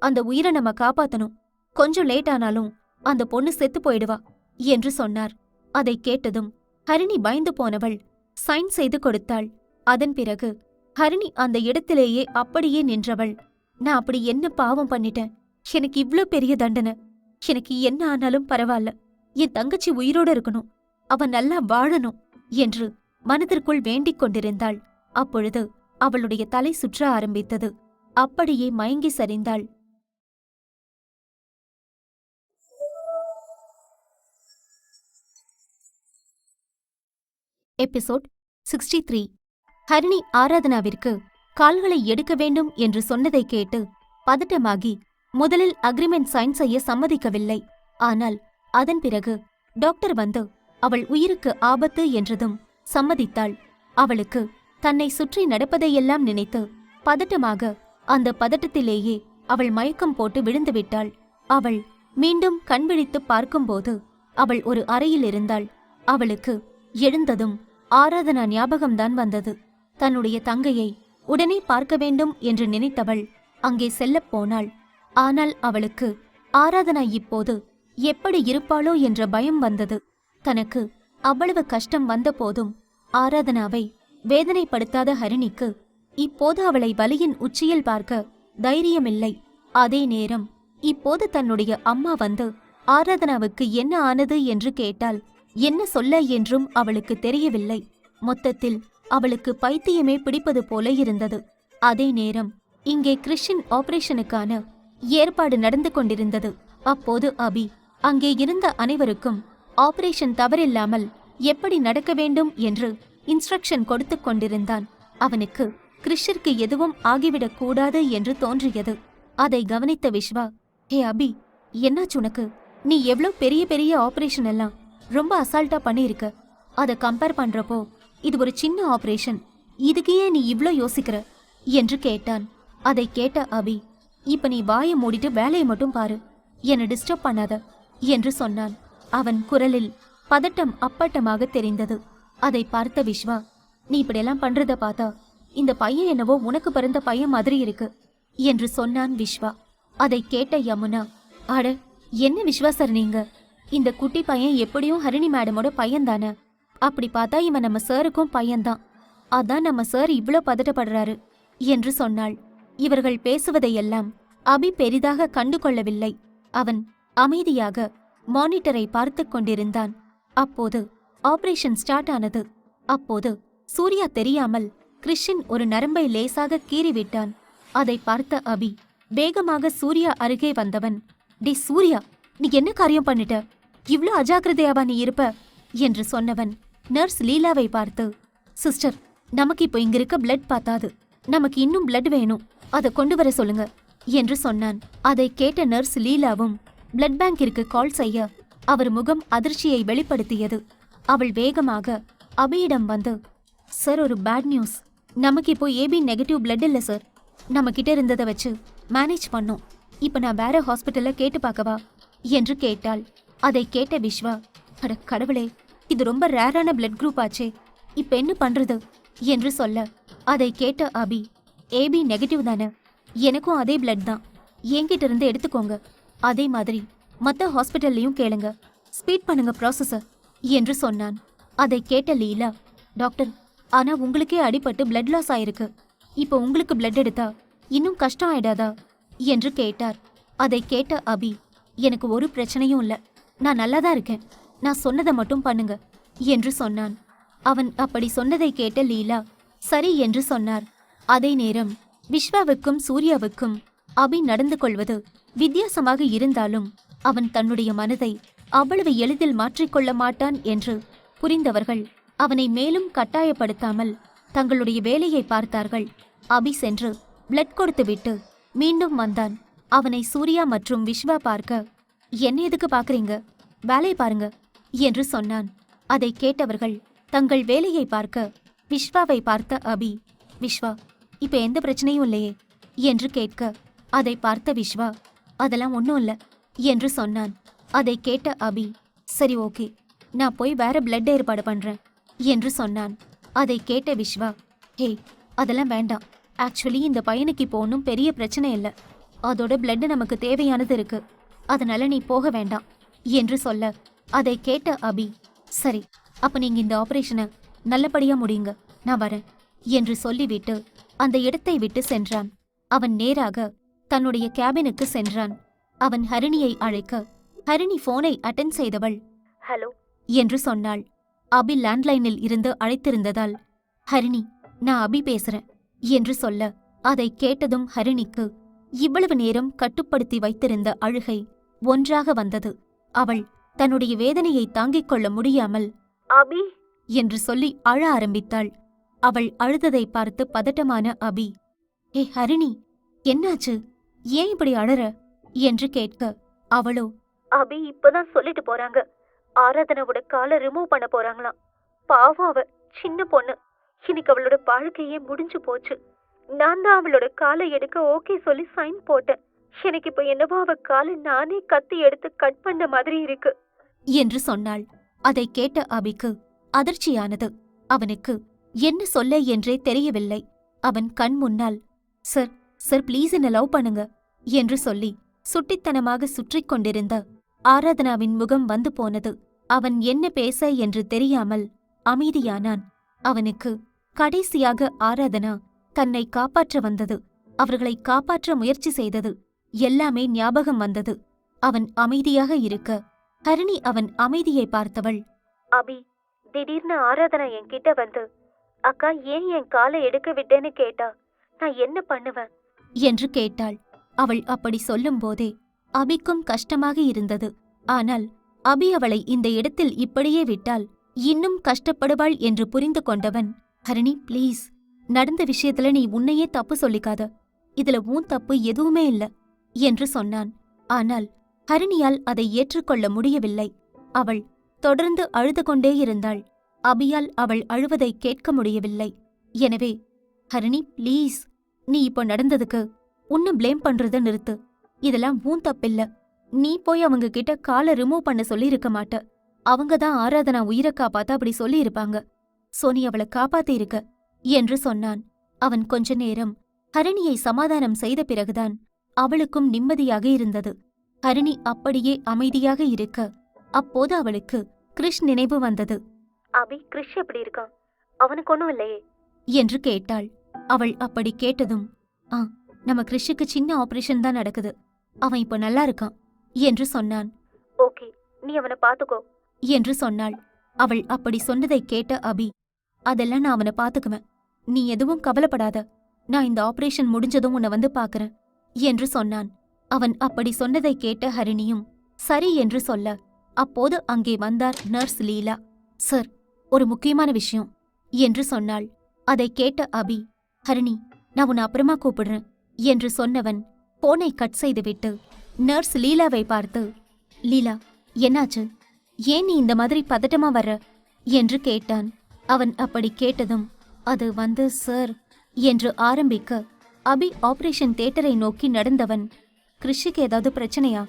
அந்த உயிரை நம்ம காப்பாத்தணும். கொஞ்சம் லேட் ஆனாலும் அந்த பொண்ணு செத்து போயிடுவா என்று சொன்னார். அதை கேட்டதும் ஹரிணி பயந்து போனவள் சைன் செய்து கொடுத்தாள். அதன் பிறகு ஹரிணி அந்த இடத்திலேயே அப்படியே நின்றவள், நான் அப்படி என்ன பாவம் பண்ணிட்டேன்? எனக்கு இவ்ளோ பெரிய தண்டனை. எனக்கு என்ன ஆனாலும் பரவாயில்ல, என் தங்கச்சி உயிரோட இருக்கணும், அவன் நல்லா வாழணும் என்று மனதிற்குள் வேண்டிக் கொண்டிருந்தாள். அப்பொழுது அவளுடைய தலை சுற்ற ஆரம்பித்தது. அப்படியே மயங்கி சரிந்தாள். எபிசோட் 63. ஹரிணி ஆராதனாவிற்கு கால்களை எடுக்க வேண்டும் என்று சொன்னதை கேட்டு பதட்டமாகி முதலில் அக்ரிமெண்ட் சைன் செய்ய சம்மதிக்கவில்லை. ஆனால் அதன் பிறகு டாக்டர் வந்து அவள் உயிருக்கு ஆபத்து என்றதும் சம்மதித்தாள். அவளுக்கு தன்னை சுற்றி நடப்பதையெல்லாம் நினைத்து பதட்டமாக அந்த பதட்டத்திலேயே அவள் மயக்கம் போட்டு விழுந்துவிட்டாள். அவள் மீண்டும் கண்விழித்து பார்க்கும்போது அவள் ஒரு அறையில் இருந்தாள். அவளுக்கு எழுந்ததும் ஆராதனா ஞாபகம்தான் வந்தது. தன்னுடைய தங்கையை உடனே பார்க்க வேண்டும் என்று நினைத்தவள் அங்கே செல்லப் போனாள். ஆனால் அவளுக்கு ஆராதனா இப்போது எப்படி இருப்பாளோ என்ற பயம் வந்தது. தனக்கு அவ்வளவு கஷ்டம் வந்த போதும் ஆராதனாவை வேதனைப்படுத்தாத ஹரிணிக்கு இப்போது அவளை வலியின் உச்சியில் பார்க்க தைரியமில்லை. அதே நேரம் இப்போது தன்னுடைய அம்மா வந்து ஆராதனாவுக்கு என்ன ஆனது என்று கேட்டால் என்ன சொல்ல என்றும் அவளுக்கு தெரியவில்லை. மொத்தத்தில் அவளுக்கு பைத்தியமே பிடிப்பது போல இருந்தது. அதே நேரம் இங்கே கிறிஸ்டின் ஆபரேஷனுக்கான ஏற்பாடு நடந்து கொண்டிருந்தது. அப்போது அபி அங்கே இருந்த அனைவருக்கும் ஆபரேஷன் தவறில்லாமல் எப்படி நடக்க வேண்டும் என்று இன்ஸ்ட்ரக்ஷன் கொடுத்து கொண்டிருந்தான். அவனுக்கு கிறிஷிற்கு எதுவும் ஆகிவிடக் கூடாது என்று தோன்றியது. அதை கவனித்த விஸ்வா, ஹே அபி, என்னாச்சு உனக்கு? நீ எவ்வளோ பெரிய பெரிய ஆபரேஷன் எல்லாம் ரொம்ப அசால்ட்டா பண்ணியிருக்க. அதை கம்பேர் பண்றப்போ இது ஒரு சின்ன ஆபரேஷன், இதுக்கு ஏன் நீ இவ்ளோ யோசிக்கிற என்று கேட்டான். அதை கேட்ட அபி, இப்ப நீ வாயை மூடிட்டு வேலையை மட்டும் பாரு, என்னை டிஸ்டர்ப் பண்ணாத என்று சொன்னான். அவன் குரலில் பதட்டம் அப்பட்டமாக தெரிந்தது. அதை பார்த்த விஸ்வா, நீ இப்படியெல்லாம் பண்றத பார்த்தா இந்த பையன் என்னவோ உனக்கு பிறந்த பையன் மாதிரி இருக்கு என்று சொன்னான் விஸ்வா. அதை கேட்ட யமுனா, அட என்ன விஸ்வா சார் நீங்க, இந்த குட்டி பையன் எப்படியும் ஹரிணி மேடமோட பையன் தானே, அப்படி பார்த்தா இவன் நம்ம சாருக்கும் பையன்தான், அதான் நம்ம சார் இவ்ளோ பதட்டப்படுறாரு என்று சொன்னாள். இவர்கள் பேசுவதையெல்லாம் அபி பெரிதாக கண்டு கொள்ளவில்லை. அவன் அமைதியாக மானிட்டரை பார்த்து கொண்டிருந்தான். அப்போது ஆபரேஷன் ஸ்டார்ட் ஆனது. அப்போது சூர்யா தெரியாமல் கிறிஷின் ஒரு நரம்பை லேசாக கீறிவிட்டான். அதை பார்த்த அபி வேகமாக சூர்யா அருகே வந்தவன், டே சூர்யா, நீ என்ன காரியம் பண்ணிட்ட? இவ்ளோ அஜாக்கிரதையாவா நீ இருப்ப என்று சொன்னவன் நர்ஸ் லீலாவை பார்த்து, சிஸ்டர், நமக்கு இப்போ இங்க இருக்க பிளட் பார்த்தாது, நமக்கு இன்னும் பிளட் வேணும், அதை கொண்டு வர சொல்லுங்க என்று சொன்னான். அதை கேட்ட நர்ஸ் லீலாவும் பிளட் பேங்கிற்கு கால் செய்ய அவர் முகம் அதிர்ச்சியை வெளிப்படுத்தியது. அவள் வேகமாக அபியிடம் வந்து, சார், ஒரு பேட் நியூஸ், நமக்கு இப்போ ஏபி நெகட்டிவ் பிளட் இல்லை சார், நம்ம கிட்ட இருந்ததை வச்சு மேனேஜ் பண்ணோம், இப்ப நான் வேற ஹாஸ்பிட்டல்ல கேட்டு பார்க்கவா என்று கேட்டாள். அதை கேட்ட விஸ்வா, அட கடவுளே, இது ரொம்ப ரேரான பிளட் குரூப் ஆச்சே, இப்ப என்ன பண்றது என்று சொல்ல, அதை கேட்ட அபி, ஏபி நெகட்டிவ் தானே, எனக்கும் அதே பிளட் தான், என்கிட்ட இருந்து எடுத்துக்கோங்க, அதே மாதிரி மற்ற ஹாஸ்பிட்டல்லையும் கேளுங்க, ஸ்பீட் பண்ணுங்க ப்ராசஸர் என்று சொன்னான். அதை கேட்ட லீலா, டாக்டர், ஆனா உங்களுக்கே அடிபட்டு பிளட் லாஸ் ஆயிருக்கு, இப்போ உங்களுக்கு பிளட் எடுத்தா இன்னும் கஷ்டம் ஆயிடாதா என்று கேட்டார். அதை கேட்ட அபி, எனக்கு ஒரு பிரச்சனையும் இல்லை, நான் நல்லாதான் இருக்கேன், நான் சொன்னதை மட்டும் பண்ணுங்க என்று சொன்னான். அவன் அப்படி சொன்னதை கேட்ட லீலா சரி என்று சொன்னார். அதே நேரம் விஸ்வாவுக்கும் சூர்யாவுக்கும் அபி நடந்து கொள்வது வித்தியாசமாக இருந்தாலும் அவன் தன்னுடைய மனதை அவ்வளவு எளிதில் மாற்றிக்கொள்ள மாட்டான் என்று புரிந்தவர்கள் அவனை மேலும் கட்டாயப்படுத்தாமல் தங்களுடைய வேலையை பார்த்தார்கள். அபி சென்று பிளட் கொடுத்துவிட்டு மீண்டும் வந்தான். அவனை சூர்யா மற்றும் விஸ்வா பார்க்க, என்ன எதுக்கு பார்க்கறீங்க, வேலையை பாருங்க என்று சொன்னான். அதை கேட்டவர்கள் தங்கள் வேலையை பார்க்க விஸ்வாவை பார்த்த அபி, விஸ்வா, இப்ப எந்த பிரச்சனையும் இல்லையே என்று கேட்க, அதை பார்த்த விஸ்வா, அதெல்லாம் ஒன்றும் இல்லை என்று சொன்னான். அதை கேட்ட அபி, சரி ஓகே, நான் போய் வேற பிளட் ஏற்பாடு பண்றேன் என்று சொன்னான். அதை கேட்ட விஸ்வா, ஹே அதெல்லாம் வேண்டாம், ஆக்சுவலி இந்த பையனுக்கு இப்போ ஒன்றும் பெரிய பிரச்சனை இல்லை, அதோட பிளட் நமக்கு தேவையானது இருக்கு, அதனால நீ போக வேண்டாம் என்று சொல்ல, அதை கேட்ட அபி, சரி அப்ப நீங்க இந்த ஆபரேஷனை நல்லபடியா முடியுங்க, நான் வரேன் என்று சொல்லிவிட்டு அந்த இடத்தை விட்டு சென்றான். அவன் நேராக தன்னுடைய கேபினுக்கு சென்றான். அவன் ஹரிணியை அழைக்க, ஹரிணி போனை அட்டென்ட் செய்தவள் ஹலோ என்று சொன்னாள். அபி லேண்ட்லைனில் இருந்து அழைத்திருந்ததால், ஹரிணி நான் அபி பேசுறேன் என்று சொல்ல, அதை கேட்டதும் ஹரிணிக்கு இவ்வளவு நேரம் கட்டுப்படுத்தி வைத்திருந்த அழுகை ஒன்றாக வந்தது. அவள் தன்னுடைய வேதனையை தாங்கிக் கொள்ள முடியாமல் அபி என்று சொல்லி அழ ஆரம்பித்தாள். அவள் அழுததை பார்த்து பதட்டமான அபி, ஏ ஹரிணி என்னாச்சு, ஏன் இப்படி அழற என்று கேட்க, அவளோ, அபி இப்பதான் சொல்லிட்டு போறாங்க, ஆராதனாவோட காலை ரிமூவ் பண்ண போறாங்களாம், பாவம் அவ சின்ன பொண்ணு, இன்னைக்கு அவளோட வாழ்க்கையே முடிஞ்சு போச்சு, நான் தான் அவளோட காலை எடுக்க ஓகே சொல்லி சைன் போட்டேன், எனக்கு இப்ப என்னவோ அவ காலை நானே கத்தி எடுத்து கட் பண்ண மாதிரி இருக்கு என்று சொன்னாள். அதை கேட்ட அபிக்கு அதிர்ச்சியானது. அவனுக்கு என்ன சொல்ல என்றே தெரியவில்லை. அவன் கண் முன்னால், சார் சார் ப்ளீஸ் என்ன லவ் பண்ணுங்க என்று சொல்லி சுட்டித்தனமாக சுற்றிக் கொண்டிருந்த ஆராதனாவின் முகம் வந்து போனது. அவன் என்ன பேச என்று தெரியாமல் அமைதியானான். அவனுக்கு கடைசியாக ஆராதனா தன்னை காப்பாற்ற வந்தது, அவர்களை காப்பாற்ற முயற்சி செய்தது எல்லாமே ஞாபகம் வந்தது. அவன் அமைதியாக இருக்க, ஹரிணி அவன் அமைதியை பார்த்தவள், அபி திடீர்னு ஆராதனா என்கிட்ட வந்து, அக்கா ஏன் என் காலை எடுக்க விட்டேன்னு கேட்டா, நான் என்ன பண்ணுவேன் என்று கேட்டாள். அவள் அப்படி சொல்லும் போதே அபிக்கும் கஷ்டமாக இருந்தது. ஆனால் அபி அவளை இந்த இடத்தில் இப்படியே விட்டால் இன்னும் கஷ்டப்படுவாள் என்று புரிந்து கொண்டவன், ஹரிணி ப்ளீஸ், நடந்த விஷயத்துல நீ உன்னையே தப்பு சொல்லிக்காத, இதுல உன் தப்பு எதுவுமே இல்ல என்று சொன்னான். ஆனால் ஹரிணியால் அதை ஏற்றுக்கொள்ள முடியவில்லை. அவள் தொடர்ந்து அழுது கொண்டே இருந்தாள். அபியால் அவள் அழுவதை கேட்க முடியவில்லை. எனவே, ஹரிணி ப்ளீஸ், நீ இப்போ நடந்ததுக்கு உன்னை ப்ளேம் பண்றத நிறுத்து, இதெல்லாம் உன் தப்பில்ல, நீ போய் அவங்க கிட்ட காலை ரிமூவ் பண்ண சொல்லி இருக்க மாட்ட, அவங்க தான் ஆராதனா உயிரை காப்பாத்த அப்படி சொல்லி இருப்பாங்க, சோ நீ அவளை காப்பாத்தி இருக்க என்று சொன்னான். அவன் கொஞ்ச நேரம் ஹரிணியை சமாதானம் செய்த பிறகுதான் அவளுக்கும் நிம்மதியாக இருந்தது. ஹரிணி அப்படியே அமைதியாக இருக்க, அப்போது அவளுக்கு கிருஷ் நினைவு வந்தது. அபி கிருஷ் எப்படி இருக்கான், அவனுக்கு ஒண்ணும் இல்லையே என்று கேட்டாள். அவள் அப்படி கேட்டதும், நம்ம கிருஷுக்கு சின்ன ஆபரேஷன் தான் நடக்குது, அவன் இப்ப நல்லா இருக்கான் என்று சொன்னான். ஓகே, நீ அவனை பாத்துக்கோ என்று சொன்னாள். அவள் அப்படி சொன்னதை கேட்ட அபி, அதெல்லாம் நான் அவனை பாத்துக்குவேன், நீ எதுவும் கவலைப்படாத, நான் இந்த ஆபரேஷன் முடிஞ்சதும் உன்னை வந்து பாக்குறேன் என்று சொன்னான். அவன் அப்படி சொன்னதை கேட்ட ஹரிணியும் சரி என்று சொல்ல, அப்போது அங்கே வந்தார் நர்ஸ் லீலா. சார், ஒரு முக்கியமான விஷயம் என்று சொன்னாள். அதை கேட்ட அபி, ஹரிணி நான் உன்னை அப்புறமா கூப்பிடுறேன் என்று சொன்னவன் போனை கட் செய்துவிட்டு நர்ஸ் லீலாவை பார்த்து, லீலா என்னாச்சு, ஏன் நீ இந்த மாதிரி பதட்டமா வர்ற என்று கேட்டான். அவன் அப்படி கேட்டதும், அது வந்து சார் என்று ஆரம்பிக்க, அபி ஆபரேஷன் தியேட்டரை நோக்கி நடந்தவன், கிருஷிக்கு ஏதாவது பிரச்சனையா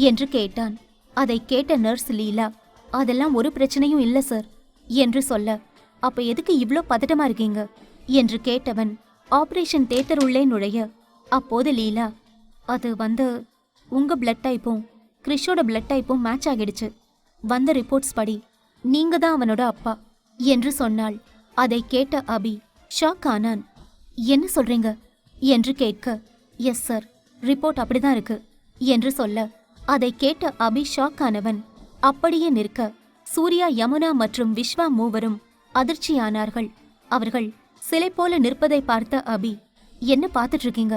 என்று கேட்டான். அதை கேட்ட நர்ஸ் லீலா, அதெல்லாம் ஒரு பிரச்சனையும் இல்ல சார் என்று சொல்ல, அப்ப எதுக்கு இவ்ளோ பதட்டமா இருக்கீங்க என்று கேட்டவன் ஆபரேஷன் தியேட்டர் உள்ளே நுழைய, அப்போது லீலா, அது வந்து உங்க பிளட் டைப்பும் கிறிஷோட பிளட் டைப்பும் மேட்ச் ஆகிடுச்சு, வந்த ரிப்போர்ட்ஸ் படி நீங்க தான் அவனோட அப்பா என்று சொன்னாள். அதை கேட்ட அபி ஷாக் ஆனான். என்ன சொல்றீங்க என்று கேட்க, எஸ் சார், ரிப்போர்ட் அப்படிதான் இருக்கு என்று சொல்ல, அதை கேட்ட அபி ஷாக் ஆனவன் அப்படியே நிற்க, சூர்யா, யமுனா மற்றும் விஸ்வா மூவரும் அதிர்ச்சியானார்கள். அவர்கள் சிலை போல நிற்பதை பார்த்த அபி, என்ன பார்த்துட்டு இருக்கீங்க,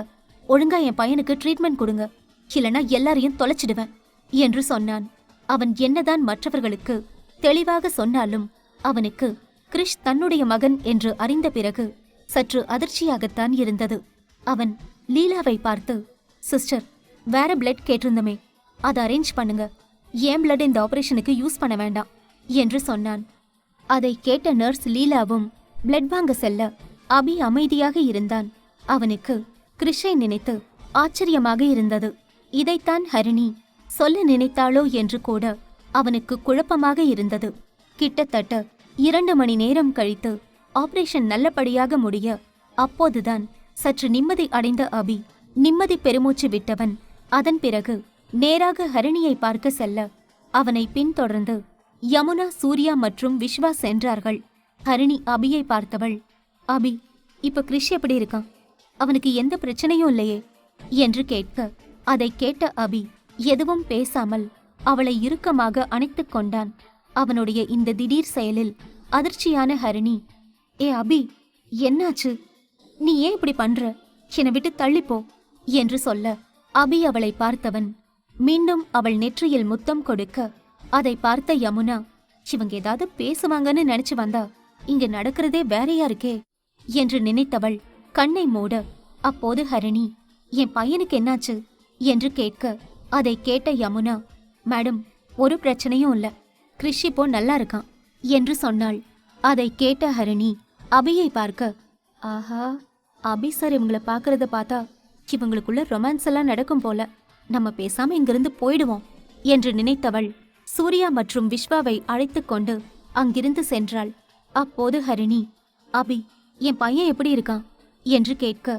ஒழுங்கா என் பையனுக்கு ட்ரீட்மெண்ட் கொடுங்க, இல்லனா எல்லாரையும் தொலைச்சிடுவேன் என்று சொன்னான். அவன் என்னதான் மற்றவர்களுக்கு தெளிவாக சொன்னாலும் அவனுக்கு கிருஷ் தன்னுடைய மகன் என்று அறிந்த பிறகு சற்று அதிர்ச்சியாகத்தான் இருந்தது. அவன் லீலாவை பார்த்து, சிஸ்டர், வேற பிளட் கேட்டிருந்தமே, அதை அரேஞ்ச் பண்ணுங்க, ஏன் பிளட் இந்த ஆபரேஷனுக்கு யூஸ் பண்ண வேண்டாம் என்று சொன்னான். அதை கேட்ட நர்ஸ் லீலாவும் பிளட் வாங்க செல்ல அபி அமைதியாக இருந்தான். அவனுக்கு கிருஷை நினைத்து ஆச்சரியமாக இருந்தது. இதைத்தான் ஹரிணி சொல்ல நினைத்தாளோ என்று கூட அவனுக்கு குழப்பமாக இருந்தது. கிட்டத்தட்ட 2 மணி நேரம் கழித்து ஆபரேஷன் நல்லபடியாக முடிய அப்போதுதான் சற்று நிம்மதி அடைந்த அபி நிம்மதி பெருமூச்சு விட்டவன் அதன் பிறகு நேராக ஹரிணியை பார்க்க செல்ல அவனை பின்தொடர்ந்து யமுனா, சூர்யா மற்றும் விஸ்வா சென்றார்கள். ஹரிணி அபியை பார்த்தவள், அபி, இப்ப கிறிஷ் எப்படி இருக்கான்? அவனுக்கு எந்த பிரச்சனையும் இல்லையே என்று கேட்க, அதை கேட்ட அபி எதுவும் பேசாமல் அவளை இறுக்கமாக அணைத்துக் கொண்டான். அவனுடைய இந்த திடீர் செயலில் அதிர்ச்சியான ஹரிணி, ஏ அபி, என்னாச்சு? நீ ஏன் இப்படி பண்ற? என்னை விட்டு தள்ளிப்போ என்று சொல்ல, அபி அவளை பார்த்தவன் மீண்டும் அவள் நெற்றியில் முத்தம் கொடுக்க, அதை பார்த்த யமுனா, இவங்க ஏதாவது பேசுவாங்கன்னு நினைச்சு வந்தா இங்க நடக்கிறதே வேறையா இருக்கே என்று நினைத்தவள் கண்ணை மூட, அப்போது ஹரிணி, என் பையனுக்கு என்னாச்சு என்று கேட்க, அதை கேட்ட யமுனா, மேடம், ஒரு பிரச்சனையும் இல்ல, கிறிஷ் இப்போ நல்லா இருக்கான் என்று சொன்னாள். அதை கேட்ட ஹரிணி அபியை பார்க்க, ஆஹா, அபி சார் இவங்களை பார்க்கறத பார்த்தா இவங்களுக்குள்ள ரொமான்ஸ் எல்லாம் நடக்கும் போல, நம்ம பேசாம இங்கிருந்து போயிடுவோம் என்று நினைத்தவள் சூர்யா மற்றும் விஸ்வாவை அழைத்துக் கொண்டு அங்கிருந்து சென்றாள். அப்போது ஹரிணி, அபி, என் பையன் எப்படி இருக்கான் என்று கேட்க,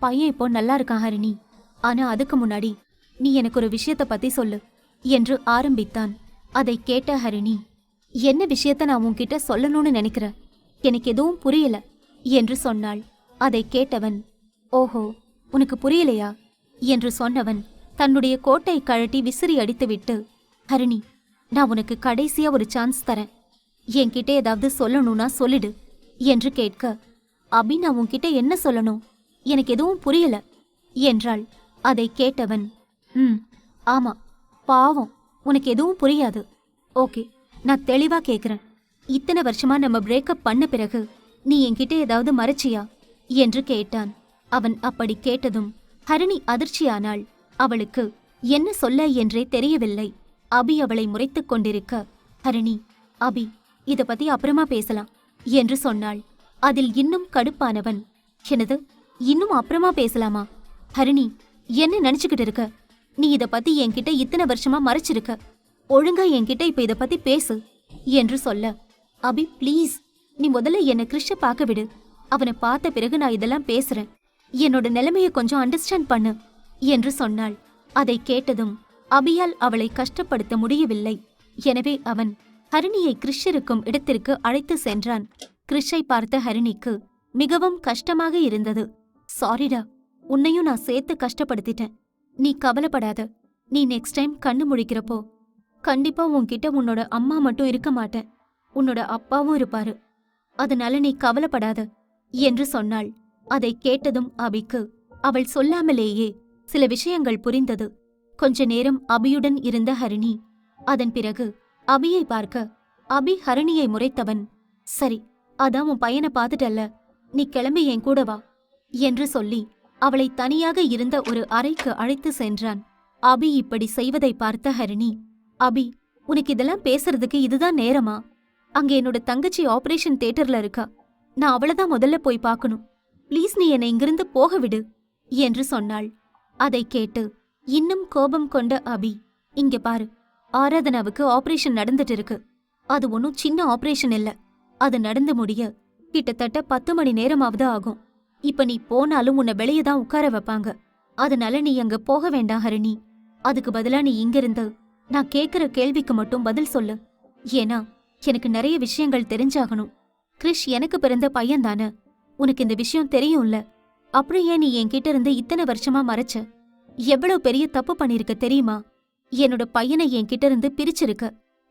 பையன் இப்போ நல்லா இருக்கான் ஹரிணி, ஆனா அதுக்கு முன்னாடி நீ எனக்கு ஒரு விஷயத்த பத்தி சொல்லு என்று ஆரம்பித்தான். அதை கேட்ட ஹரிணி, என்ன விஷயத்த நான் உன்கிட்ட சொல்லணும்னு நினைக்கிறேன், எனக்கு எதுவும் புரியல என்று சொன்னாள். அதை கேட்டவன், ஓஹோ, உனக்கு புரியலையா என்று சொன்னவன் தன்னுடைய கோட்டை கழட்டி விசிறி அடித்துவிட்டு, ஹரிணி, நான் உனக்கு கடைசியா ஒரு சான்ஸ் தரேன், என்கிட்ட ஏதாவது சொல்லணும்னா சொல்லிடு என்று கேட்க, அபி, நான் உன்கிட்ட என்ன சொல்லணும், எனக்கு எதுவும் புரியல என்றாள். அதை கேட்டவன், ஆமா, பாவம், உனக்கு எதுவும் புரியாது. ஓகே, நான் தெளிவா கேக்குறேன், இத்தனை வருஷமா நம்ம பிரேக்கப் பண்ண பிறகு நீ என்கிட்ட ஏதாவது மறைச்சியா என்று கேட்டான். அவன் அப்படி கேட்டதும் ஹரிணி அதிர்ச்சியானாள். அவளுக்கு என்ன சொல்ல என்றே தெரியவில்லை. அபி அவளை முறைத்துக் கொண்டிருக்க, ஹரிணி, அபி, இத பத்தி அப்புறமா பேசலாம் என்று சொன்னாள். அதில் இன்னும் கடுப்பானவன், என்னது, இன்னும் அப்புறமா பேசலாமா? ஹரிணி, என்ன நினைச்சுக்கிட்டு இருக்க? நீ இத பத்தி என்கிட்ட இத்தனை வருஷமா மறைச்சிருக்க, ஒழுங்கா என்கிட்ட இப்ப இத பத்தி பேசு என்று சொல்ல, அபி, ப்ளீஸ், நீ முதல்ல என்ன கிறிஷ பார்க்க விடு, அவனை பார்த்த பிறகு நான் இதெல்லாம் பேசுறேன், என்னோட நிலைமையை கொஞ்சம் அண்டர்ஸ்டாண்ட் பண்ணு என்று சொன்னாள். அதை கேட்டதும் அபியால் அவளை கஷ்டப்படுத்த முடியவில்லை. எனவே அவன் ஹரிணியை கிறிஷ் இருக்கும் இடத்திற்கு அழைத்து சென்றான். கிறிஷை பார்த்த ஹரிணிக்கு மிகவும் கஷ்டமாக இருந்தது. சாரிடா, உன்னையும் நான் சேர்த்து கஷ்டப்படுத்திட்டேன், நீ கவலைப்படாத, நீ நெக்ஸ்ட் டைம் கண்ணு முழிக்கிறப்போ கண்டிப்பா உன்கிட்ட உன்னோட அம்மா மட்டும் இருக்க மாட்டேன், உன்னோட அப்பாவும் இருப்பாரு, அதனால நீ கவலைப்படாத என்று சொன்னாள். அதை கேட்டதும் அபிக்கு அவள் சொல்லாமலேயே சில விஷயங்கள் புரிந்தது. கொஞ்ச நேரம் அபியுடன் இருந்த ஹரிணி அதன் பிறகு அபியை பார்க்க, அபி ஹரிணியை முறைத்தவன், சரி, அதான் உன் பையனை பார்த்துட்டல்ல, நீ கிளம்பி என் கூட வா என்று சொல்லி அவளை தனியாக இருந்த ஒரு அறைக்கு அழைத்து சென்றான். அபி இப்படி செய்வதை பார்த்த ஹரிணி, அபி, உனக்கு இதெல்லாம் பேசுறதுக்கு இதுதான் நேரமா? அங்க என்னோட தங்கச்சி ஆபரேஷன் தியேட்டர்ல இருக்கா, நான் அவளதான் முதல்ல போய் பார்க்கணும், ப்ளீஸ் நீ என்னை இங்கிருந்து போக விடு என்று சொன்னாள். அதை கேட்டு இன்னும் கோபம் கொண்ட அபி, இங்க பாரு, ஆராதனாவுக்கு ஆபரேஷன் நடந்துட்டு இருக்கு, அது ஒன்னும் சின்ன ஆபரேஷன் இல்ல, அது நடந்து முடிய கிட்டத்தட்ட 10 மணி நேரமாவது ஆகும், இப்ப நீ போனாலும் உன்னை வெளியே தான் உட்கார வைப்பாங்க, அதனால நீ அங்க போக வேண்டாம் ஹரிணி, அதுக்கு பதிலா நீ இங்கிருந்து நான் கேக்குற கேள்விக்கு மட்டும் பதில் சொல்லு, ஏன்னா எனக்கு நிறைய விஷயங்கள் தெரிஞ்சாகணும். கிறிஷ் எனக்கு பிறந்த பையன் தானே, உனக்கு இந்த விஷயம் தெரியும்ல, அப்புறம் ஏன் நீ என்கிட்ட இருந்து இத்தனை வருஷமா மறைச்ச? எவ்வளவு பெரிய தப்பு பண்ணிருக்க தெரியுமா? என்னோட பையனை என்கிட்ட இருந்து பிரிச்சிருக்க,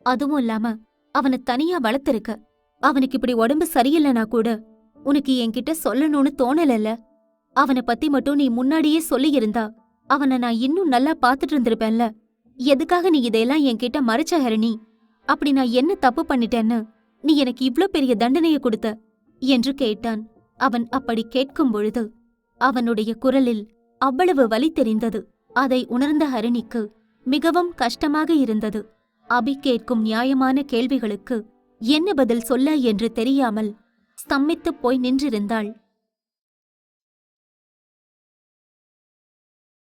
அதுவும் இல்லாம அவனை தனியா வளர்த்திருக்க, அவனுக்கு இப்படி உடம்பு சரியில்லைனா கூட உனக்கு என்கிட்ட சொல்லணும்னு தோணலல்ல, அவனை பத்தி மட்டும் நீ முன்னாடியே சொல்லியிருந்தா அவனை நான் இன்னும் நல்லா பாத்துட்டு இருந்திருப்பேன்ல, எதுக்காக நீ இதையெல்லாம் என்கிட்ட மறைச்ச ஹரிணி? அப்படி நான் என்ன தப்பு பண்ணிட்டேன்னு நீ எனக்கு இவ்ளோ பெரிய தண்டனையை கொடுத்த என்று கேட்டான். அவன் அப்படி கேட்கும் பொழுது அவனுடைய குரலில் அவ்வளவு வலி தெரிந்தது. அதை உணர்ந்த ஹரிணிக்கு மிகவும் கஷ்டமாக இருந்தது. அபி கேட்கும் நியாயமான கேள்விகளுக்கு என்ன பதில் சொல்ல என்று தெரியாமல் ஸ்தம்பித்துப் போய் நின்றிருந்தாள்.